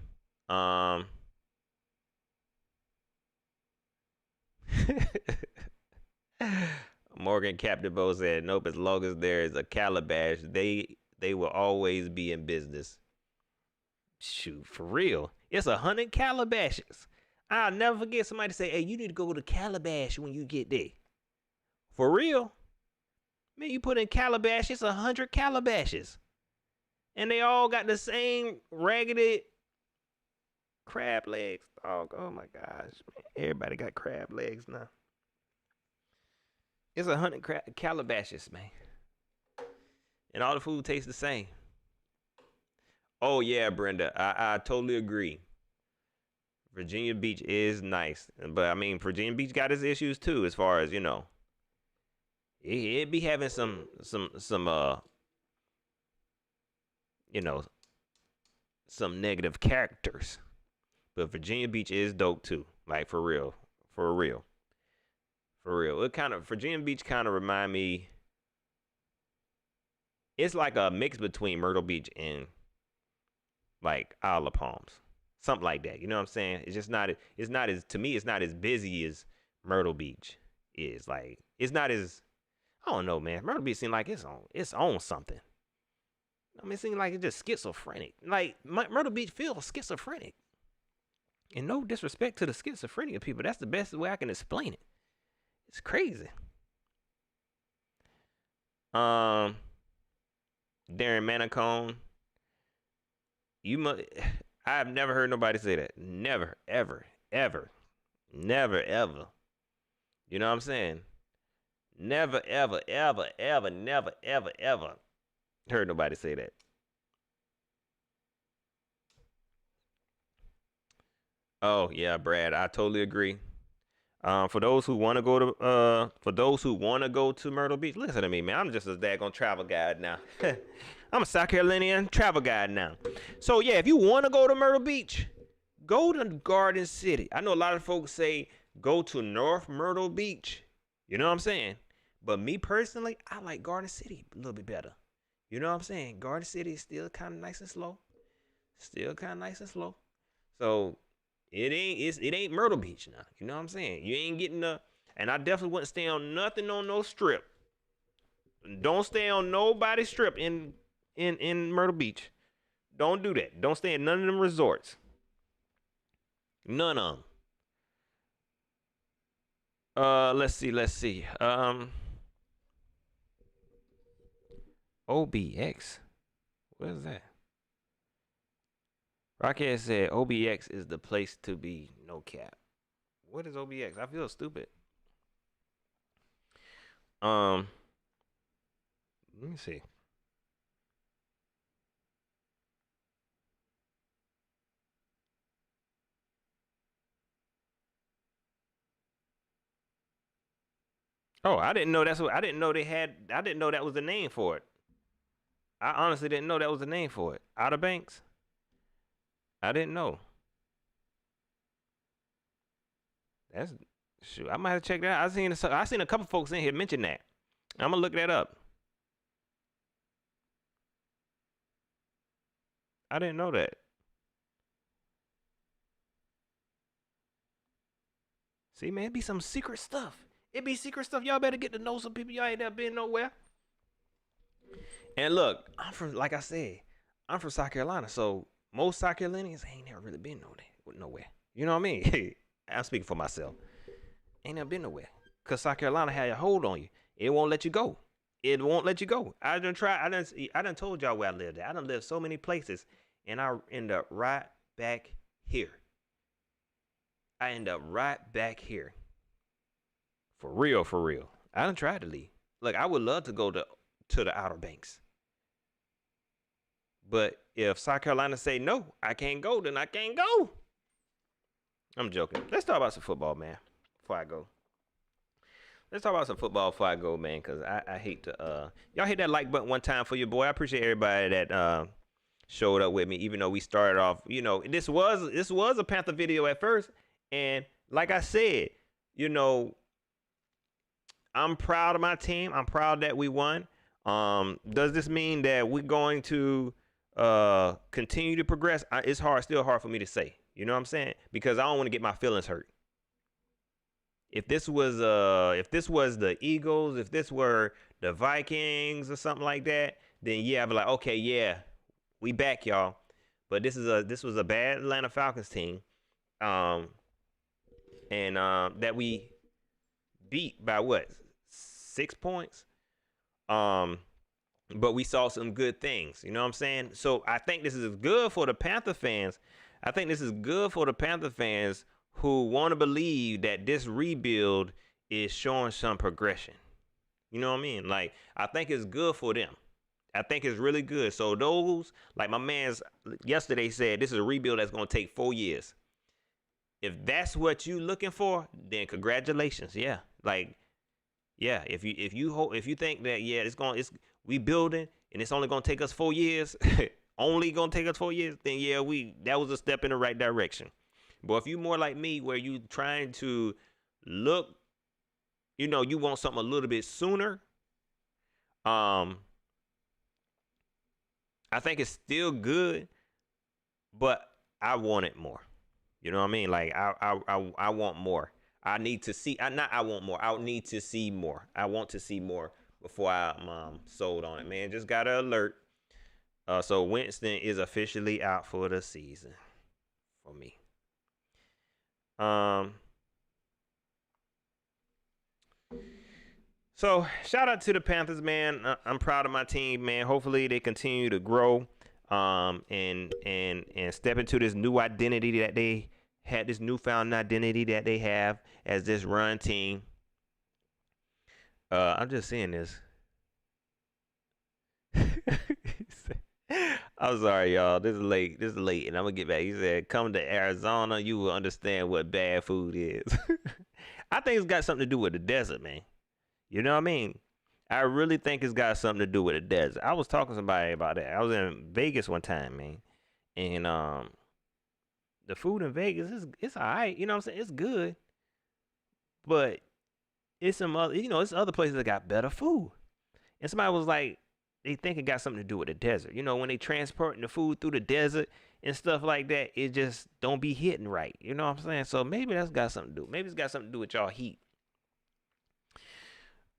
Morgan Captivo said, nope, as long as there is a calabash, they will always be in business. Shoot, for real. It's 100 calabashes. I'll never forget somebody say, hey, you need to go to Calabash when you get there. For real? Man, you put in Calabash, it's 100 calabashes. And they all got the same raggedy crab legs. Oh my gosh. Everybody got crab legs now. It's 100 calabashes, man. And all the food tastes the same. Oh, yeah, Brenda. I totally agree. Virginia Beach is nice. But, I mean, Virginia Beach got its issues, too, as far as, it be having some negative characters. But Virginia Beach is dope, too. Like, for real. For real. For real. Virginia Beach kind of remind me, it's like a mix between Myrtle Beach and like Isle of Palms. Something like that. You know what I'm saying? It's just not to me, it's not as busy as Myrtle Beach is. Like, it's not as, I don't know, man. Myrtle Beach seems like it's on something. I mean, it seems like it's just schizophrenic. Like, Myrtle Beach feels schizophrenic. And no disrespect to the schizophrenia people. That's the best way I can explain it. It's crazy. Darren Manicone. I've never heard nobody say that. Never, ever, ever. Never, ever. You know what I'm saying? Never, ever, ever, ever, never, ever, ever heard nobody say that. Oh, yeah, Brad, I totally agree. For those who want to go to Myrtle Beach, listen to me, man. I'm just a daggone travel guide now. I'm a South Carolinian travel guide now. So yeah, if you want to go to Myrtle Beach, go to Garden City. I know a lot of folks say go to North Myrtle Beach. You know what I'm saying? But me personally, I like Garden City a little bit better. You know what I'm saying? Garden City is still kind of nice and slow. still kind of nice and slow. So it ain't Myrtle Beach now. You know what I'm saying? You ain't getting and I definitely wouldn't stay on nothing on no strip. Don't stay on nobody's strip in Myrtle Beach. Don't do that. Don't stay in none of them resorts. None of them. Let's see. OBX. What is that? Rocket said OBX is the place to be, no cap. What is OBX? I feel stupid. Let me see. Oh, I didn't know that's what I didn't know that was the name for it. I honestly didn't know that was the name for it. Outer Banks? I didn't know. Shoot, I might have to check that out. I seen a couple folks in here mention that. I'm gonna look that up. I didn't know that. See, man, it be some secret stuff. It be secret stuff. Y'all better get to know some people. Y'all ain't never been nowhere. And look, like I said, I'm from South Carolina, so most South Carolinians ain't never really been nowhere. You know what I mean? I'm speaking for myself. Ain't never been nowhere. Cause South Carolina had a hold on you. It won't let you go. It won't let you go. I done told y'all where I lived at. I done lived so many places, and I end up right back here. I end up right back here. For real. I done tried to leave. Look, I would love to go to the Outer Banks. But if South Carolina say no, I can't go, then I can't go. I'm joking. Let's talk about some football, man, before I go. Let's talk about some football before I go, man, because I hate to y'all hit that like button one time for your boy. I appreciate everybody that showed up with me, even though we started off, you know, this was a Panther video at first. And like I said, you know, I'm proud of my team. I'm proud that we won. Does this mean that we're going to continue to progress? It's still hard for me to say. You know what I'm saying? Because I don't want to get my feelings hurt. If this was the Eagles, if this were the Vikings or something like that, then yeah, I'd be like, okay, yeah, we back, y'all. But this was a bad Atlanta Falcons team, and that we beat by what, 6 points? But we saw some good things. You know what I'm saying? So I think this is good for the Panther fans. I think this is good for the Panther fans who want to believe that this rebuild is showing some progression. You know what I mean? Like, I think it's good for them. I think it's really good. So those, like my man's yesterday said, this is a rebuild that's going to take 4 years. If that's what you looking for, then congratulations. Yeah. Like, yeah, if you think that, yeah, we building and it's only going to take us 4 years, only going to take us 4 years, then yeah, that was a step in the right direction. But if you more like me, where you trying to look, you know, you want something a little bit sooner, I think it's still good, but I want it more. You know what I mean? Like I want more. I need to see. I want more. I need to see more. I want to see more before I'm sold on it, man. Just got an alert. So Winston is officially out for the season for me. So shout out to the Panthers, man. I'm proud of my team, man. Hopefully they continue to grow, and step into this new identity that they had, this newfound identity that they have as this run team. I'm just seeing this. I'm sorry, y'all. This is late, and I'm gonna get back. He said, "Come to Arizona, you will understand what bad food is." I think it's got something to do with the desert, man. You know what I mean? I really think it's got something to do with the desert. I was talking to somebody about that. I was in Vegas one time, man, and the food in Vegas it's all right. You know what I'm saying? It's good, but it's some other, you know, it's other places that got better food. And somebody was like, they think it got something to do with the desert. You know, when they transporting the food through the desert and stuff like that, it just don't be hitting right. You know what I'm saying? So maybe that's got something to do. Maybe it's got something to do with y'all heat.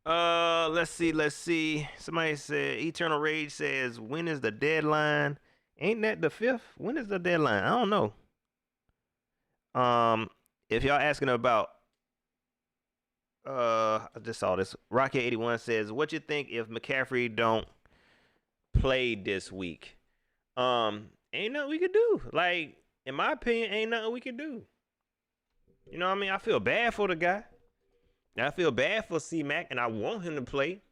Let's see. Somebody said Eternal Rage says, when is the deadline? Ain't that the 5th? When is the deadline? I don't know. If y'all asking about I just saw this. Rocket81 says, what you think if McCaffrey don't play this week? Ain't nothing we could do. Like, in my opinion, ain't nothing we could do. You know what I mean? I feel bad for the guy. I feel bad for C-Mac, and I want him to play.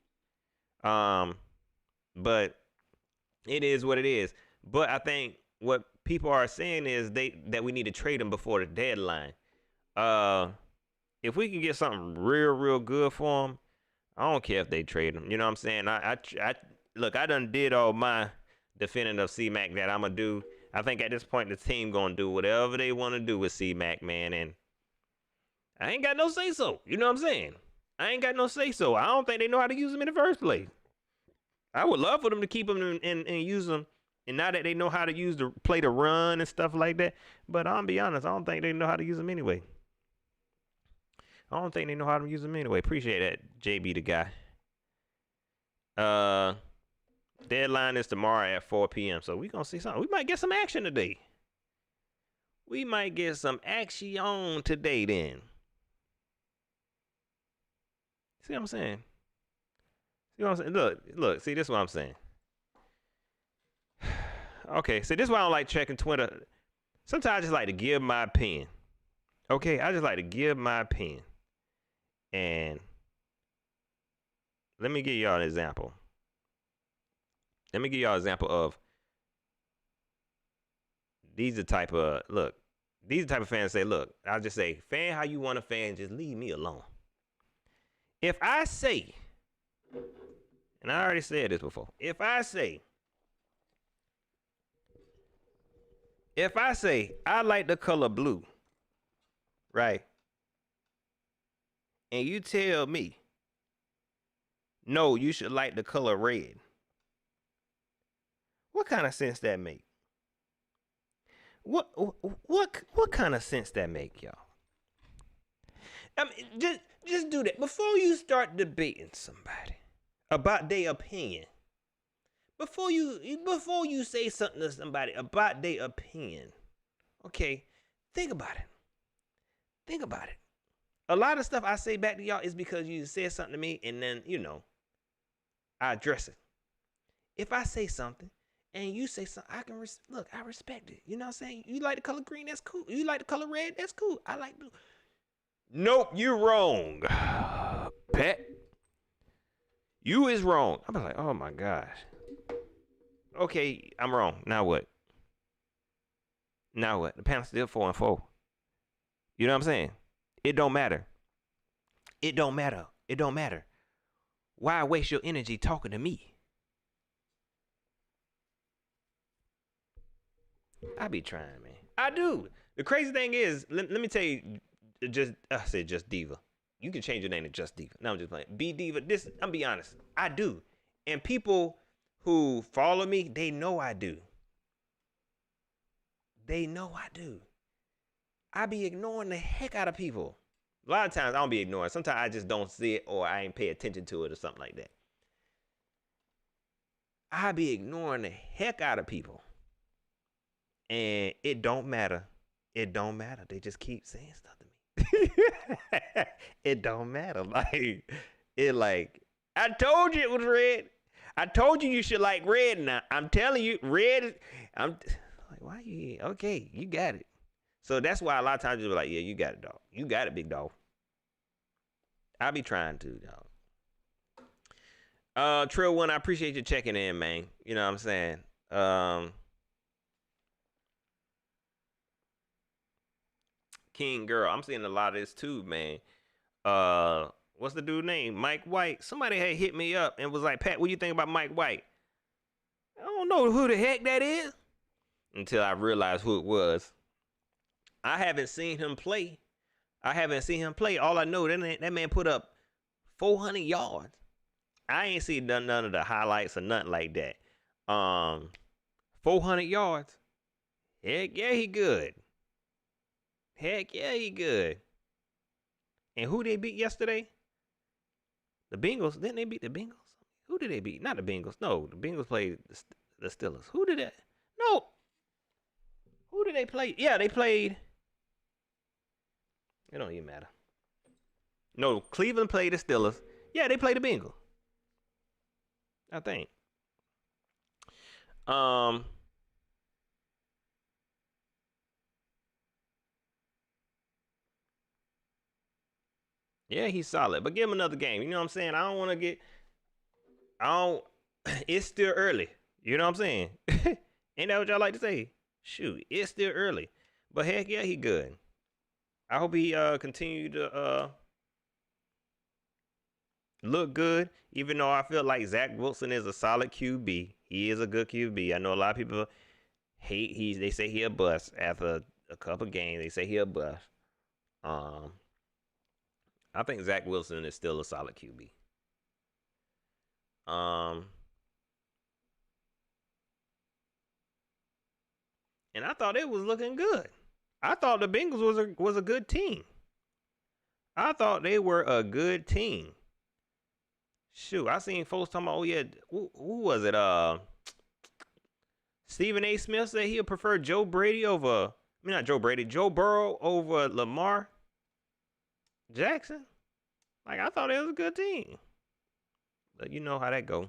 But it is what it is. But I think what people are saying is that we need to trade him before the deadline. If we can get something real good for him, I don't care if they trade him. You know what I'm saying? Look, I done did all my defending of C-Mac that I'm going to do. I think at this point, the team going to do whatever they want to do with C-Mac, man. And I ain't got no say-so. You know what I'm saying? I ain't got no say-so. I don't think they know how to use him in the first place. I would love for them to keep him and use him. And now that they know how to play the run and stuff like that. But I'll be honest, I don't think they know how to use him anyway. Appreciate that, JB the guy. Deadline is tomorrow at 4 p.m. So we gonna see something. We might get some action today. Then. See what I'm saying? Look, see, this is what I'm saying. Okay, so this is why I don't like checking Twitter. Sometimes I just like to give my opinion. Okay, I just like to give my opinion. And let me give y'all an example. Of these are the type of fans say, look, I'll just say, fan how you want to fan, just leave me alone. If I say, and I already said this before, if I say I like the color blue, right? And you tell me, no, you should like the color red. What kind of sense that make? What kind of sense that make, y'all? I mean, just do that before you start debating somebody about their opinion. Before you say something to somebody about their opinion, okay, think about it. A lot of stuff I say back to y'all is because you said something to me, and then, I address it. If I say something and you say something, I respect it. You know what I'm saying? You like the color green, that's cool. You like the color red, that's cool. I like blue. Nope, you're wrong, Pat. You is wrong. I'm like, oh my gosh. Okay, I'm wrong. Now what? The Panthers still 4-4. You know what I'm saying? It don't matter. Why waste your energy talking to me? I be trying, man. I do. The crazy thing is, let me tell you, I said just Diva. You can change your name to Just Diva. No, I'm just playing. Be Diva. I'm be honest. I do. And people who follow me, they know I do. I be ignoring the heck out of people. A lot of times I don't be ignoring. Sometimes I just don't see it, or I ain't pay attention to it or something like that. I be ignoring the heck out of people. And it don't matter. They just keep saying stuff to me. It don't matter. I told you it was red. I told you should like red now. I'm telling you, red. I'm like, why you? Okay, you got it. So that's why a lot of times you're like, yeah, you got it, dog. You got it, big dog. I be trying to, dog. Trill One, I appreciate you checking in, man. You know what I'm saying? King Girl, I'm seeing a lot of this too, man. What's the dude name? Mike White. Somebody had hit me up and was like, Pat, what do you think about Mike White? I don't know who the heck that is until I realized who it was. I haven't seen him play. All I know, that man put up 400 yards. I ain't seen none of the highlights or nothing like that. 400 yards. Heck yeah, he good. Heck yeah, he good. And who they beat yesterday? The Bengals. Didn't they beat the Bengals? Who did they beat? Not the Bengals. No, the Bengals played the Steelers. Who did that? No. Who did they play? Yeah, they played. It don't even matter. No, Cleveland played the Steelers. Yeah, they played the Bengals. I think. Yeah, he's solid. But give him another game. You know what I'm saying? It's still early. You know what I'm saying? Ain't that what y'all like to say? Shoot, it's still early. But heck yeah, he good. I hope he continue to look good, even though I feel like Zach Wilson is a solid QB. He is a good QB. I know a lot of people hate they say he a bust after a couple games. They say he a bust. I think Zach Wilson is still a solid QB. And I thought it was looking good. I thought the Bengals was a good team. I thought they were a good team. Shoot, I seen folks talking about, oh yeah, who was it? Stephen A. Smith said he'll prefer Joe Burrow over Lamar Jackson. Like, I thought it was a good team. But you know how that go.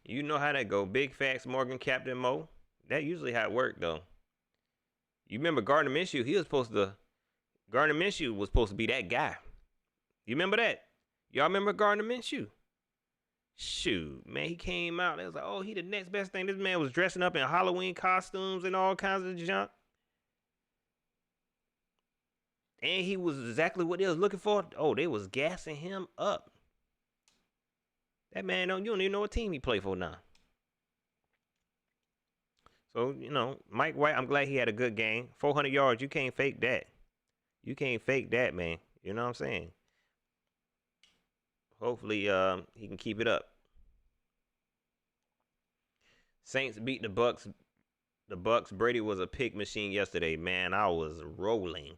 You know how that go. Big facts, Morgan, Captain Mo. That usually how it worked, though. You remember Gardner Minshew? Gardner Minshew was supposed to be that guy. You remember that? Y'all remember Gardner Minshew? Shoot, man, he came out. It was like, oh, he the next best thing. This man was dressing up in Halloween costumes and all kinds of junk. And he was exactly what they was looking for. Oh, they was gassing him up. That man, you don't even know what team he played for now. So, you know, Mike White, I'm glad he had a good game. 400 yards, you can't fake that. You can't fake that, man. You know what I'm saying? Hopefully, he can keep it up. Saints beat the Bucks. The Bucks. Brady was a pick machine yesterday, man. I was rolling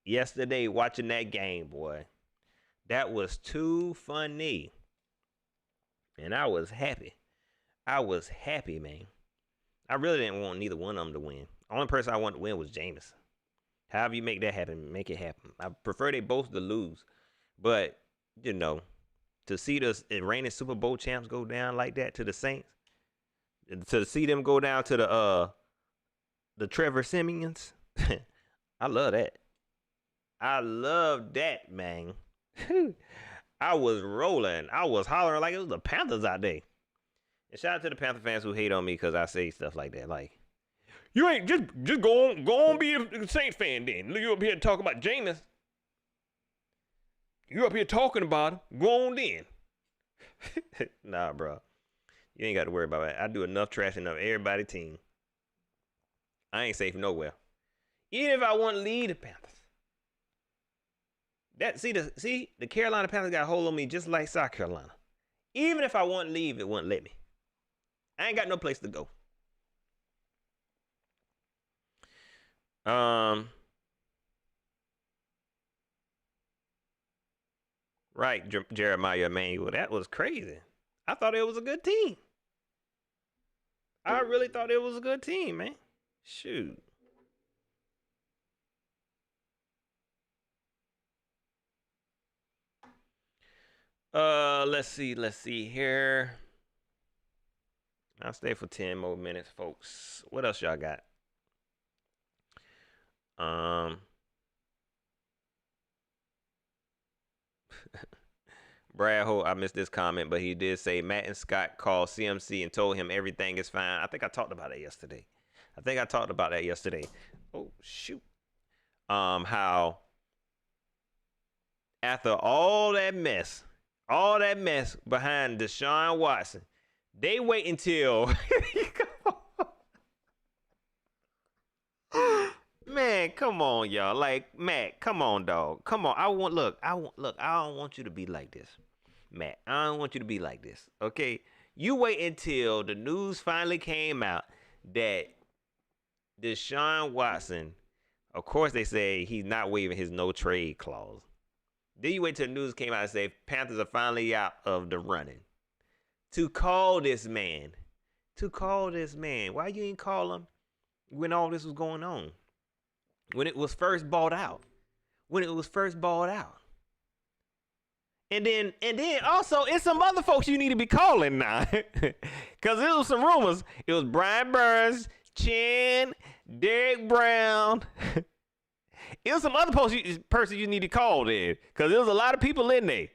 yesterday watching that game, boy. That was too funny. And I was happy. Man. I really didn't want neither one of them to win. The only person I wanted to win was Jameis. However you make that happen, make it happen. I prefer they both to lose. But, you know, to see the reigning Super Bowl champs go down like that to the Saints, to see them go down to the Trevor Simeons, I love that. I love that, man. I was rolling. I was hollering like it was the Panthers out there. And shout out to the Panther fans who hate on me because I say stuff like that. Like, you ain't just go on be a Saints fan then. You up here talking about Jameis. You up here talking about him. Go on then. Nah, bro. You ain't got to worry about that. I do enough trashing of everybody's team. I ain't safe nowhere. Even if I want to lead the Panthers. The Carolina Panthers got a hold on me just like South Carolina. Even if I want to leave, it wouldn't let me. I ain't got no place to go. Right, Jeremiah Emanuel. That was crazy. I thought it was a good team. I really thought it was a good team, man. Shoot. Let's see here. I'll stay for 10 more minutes, folks. What else y'all got? Brad Holt, I missed this comment, but he did say Matt and Scott called CMC and told him everything is fine. I think I talked about that yesterday. Oh, shoot. How after all that mess behind Deshaun Watson, they wait until man, come on, y'all. Like, Matt, come on, dog. Come on. I don't want you to be like this. Matt, I don't want you to be like this. Okay? You wait until the news finally came out that Deshaun Watson, of course they say he's not waiving his no trade clause. Then you wait till the news came out and say Panthers are finally out of the running. To call this man. Why you ain't call him when all this was going on? When it was first bought out. And then also, it's some other folks you need to be calling now. Because there was some rumors. It was Brian Burns, Chin, Derek Brown. It was some other person you need to call there. Because there was a lot of people in there.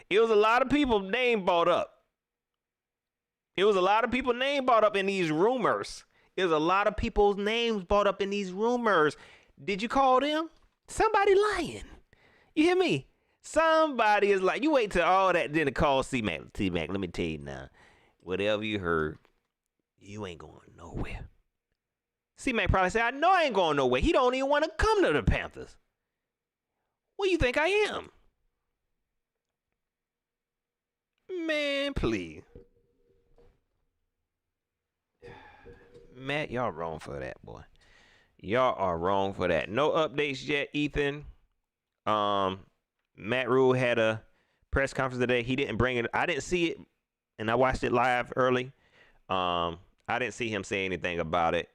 It was a lot of people name brought up. In these rumors. There's a lot of people's names brought up in these rumors. Did you call them? Somebody lying. You hear me? Somebody is like, you wait till all that, then to call C-Mac. T-Mac, let me tell you now. Whatever you heard, you ain't going nowhere. C-Mac probably said, I know I ain't going nowhere. He don't even want to come to the Panthers. What do you think I am? Man, please. Matt, y'all wrong for that, boy. Y'all are wrong for that. No updates yet, Ethan. Matt Rule had a press conference today. He didn't bring it. I didn't see it, and I watched it live early. I didn't see him say anything about it.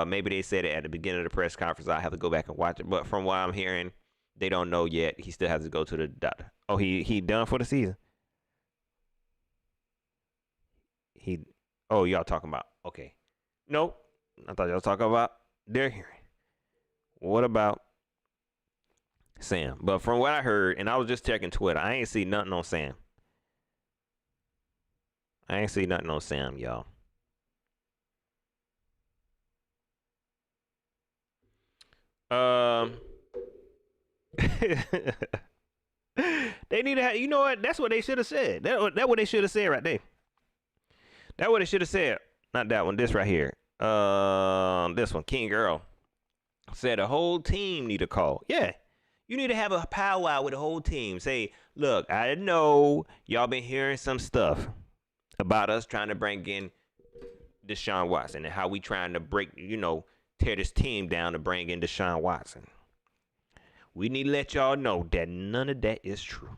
Maybe they said it at the beginning of the press conference. I have to go back and watch it. But from what I'm hearing, they don't know yet. He still has to go to the doctor. Oh, he done for the season? Y'all talking about, okay. Nope. I thought y'all was talking about their hearing. What about Sam? But from what I heard, and I was just checking Twitter, I ain't see nothing on Sam. Y'all. They need to have, you know what? That's what they should have said. That's what they should have said right there. That's what they should have said. Not that one. This right here. This one. King Earl said the whole team need a call. Yeah. You need to have a powwow with the whole team. Say, look, I know y'all been hearing some stuff about us trying to bring in Deshaun Watson and how we trying to tear this team down to bring in Deshaun Watson. We need to let y'all know that none of that is true.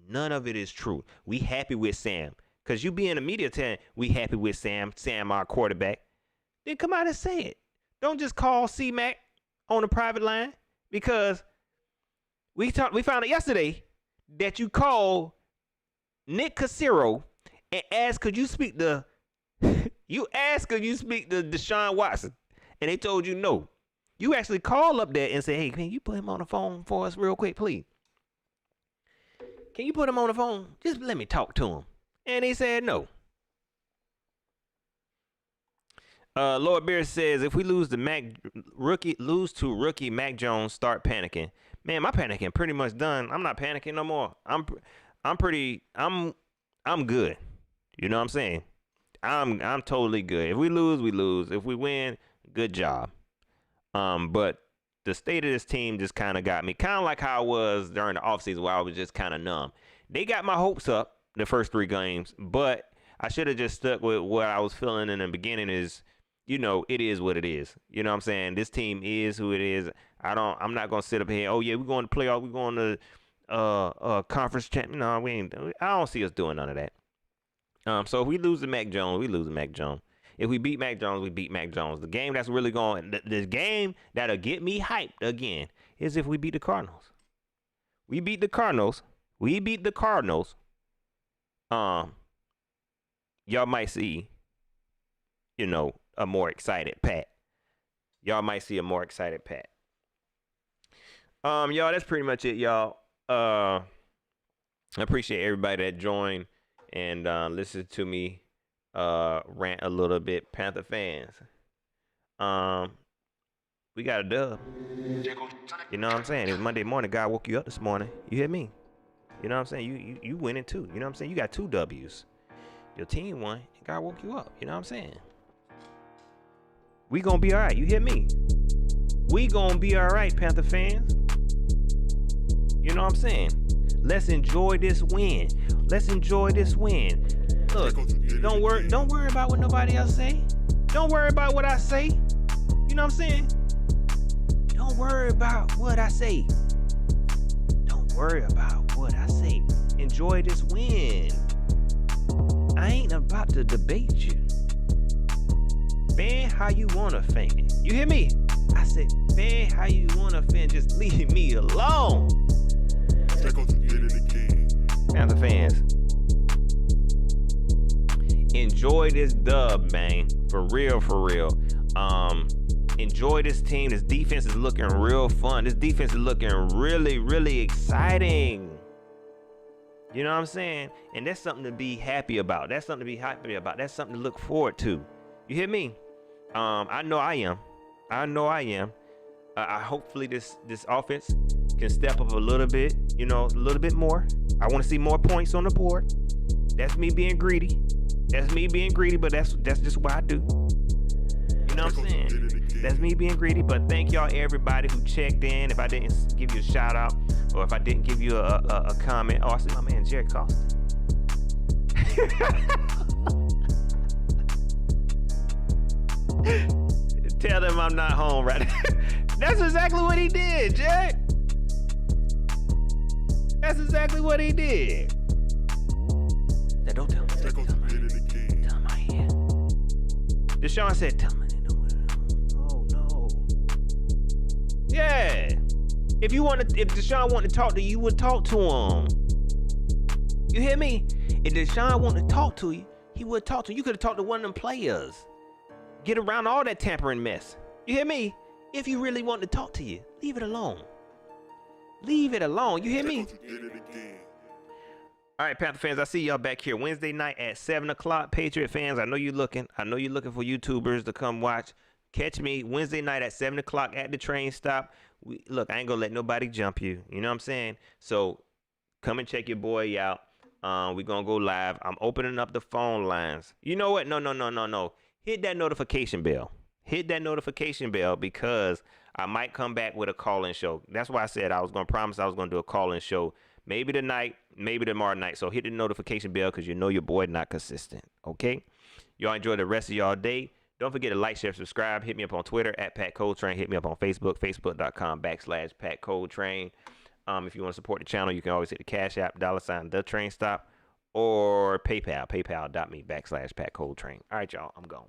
None of it is true. We happy with Sam. Because you be in the media telling we happy with Sam, our quarterback. Then come out and say it. Don't just call C-Mac on the private line. Because we found out yesterday that you called Nick Cassero and asked could you speak to Deshaun Watson. And they told you no. You actually call up there and say, hey, can you put him on the phone for us real quick, please? Can you put him on the phone? Just let me talk to him. And they said no. Lord Bear says if we lose to rookie Mac Jones, start panicking. Man, my panicking pretty much done. I'm not panicking no more. I'm good. You know what I'm saying? I'm totally good. If we lose, we lose. If we win, good job. But the state of this team just kind of got me. Kind of like how I was during the offseason where I was just kind of numb. They got my hopes up the first 3 games, but I should have just stuck with what I was feeling in the beginning is, it is what it is. You know what I'm saying? This team is who it is. I'm not going to sit up here, oh yeah, we're going to playoff, we're going to conference champion. No, I don't see us doing none of that. So if we lose to Mac Jones, we lose to Mac Jones. If we beat Mac Jones, we beat Mac Jones. The game that's really going, the game that'll get me hyped again is if we beat the Cardinals. We beat the Cardinals. Y'all might see, a more excited Pat. Y'all, that's pretty much it, y'all. I appreciate everybody that joined and listened to me rant a little bit. Panther fans, we got a dub. You know what I'm saying? It's Monday morning. God woke you up this morning. You hear me? You know what I'm saying? You winning too. You know what I'm saying? You got 2 W's. Your team won. God woke you up. You know what I'm saying? We gonna be all right. You hear me? We gonna be all right, Panther fans. You know what I'm saying? Let's enjoy this win. Look, don't worry about what nobody else say. Don't worry about what I say. You know what I'm saying? Don't worry about what I say. Don't worry about what I say. Enjoy this win. I ain't about to debate you. Fan how you wanna fan. You hear me? I said, fan how you wanna fan. Just leave me alone. Panther fans, enjoy this dub, man. For real, for real. Enjoy this team. This defense is looking real fun. This defense is looking really, really exciting. You know what I'm saying? And that's something to be happy about. That's something to be happy about. That's something to look forward to. You hear me? I know I am. I know I am. Hopefully this offense can step up a little bit, you know, a little bit more. I want to see more points on the board. That's me being greedy. That's me being greedy, but that's just what I do. You know what I'm saying? That's me being greedy, but thank y'all everybody who checked in. If I didn't give you a shout out, or if I didn't give you a comment. Oh, I see my man Jerry Costa. Tell them I'm not home, right? That's exactly what he did, Jack. That's exactly what he did. Now, don't tell him. Tell him I here. Deshaun said, tell him. Oh, no. Yeah. If Deshaun wanted to talk to you, you would talk to him. You hear me? If Deshaun wanted to talk to you, he would talk to you. You could have talked to one of them players. Get around all that tampering mess. You hear me? If you really want to talk to you, leave it alone. Leave it alone. You hear me? All right, Panther fans, I see y'all back here Wednesday night at 7 o'clock. Patriot fans, I know you're looking. I know you're looking for YouTubers to come watch. Catch me Wednesday night at 7 o'clock at the train stop. Look, I ain't going to let nobody jump you. You know what I'm saying? So come and check your boy out. We're going to go live. I'm opening up the phone lines. You know what? No. Hit that notification bell. Hit that notification bell because I might come back with a call-in show. That's why I said I was going to promise I was going to do a call-in show. Maybe tonight, maybe tomorrow night. So hit the notification bell because you know your boy not consistent. Okay? Y'all enjoy the rest of y'all day. Don't forget to like, share, subscribe. Hit me up on Twitter at Pat Coltrane. Hit me up on Facebook, facebook.com/Pat Coltrane. If you want to support the channel, you can always hit the Cash App, $ the train stop, or PayPal, paypal.me/Pat Coltrane. All right, y'all, I'm gone.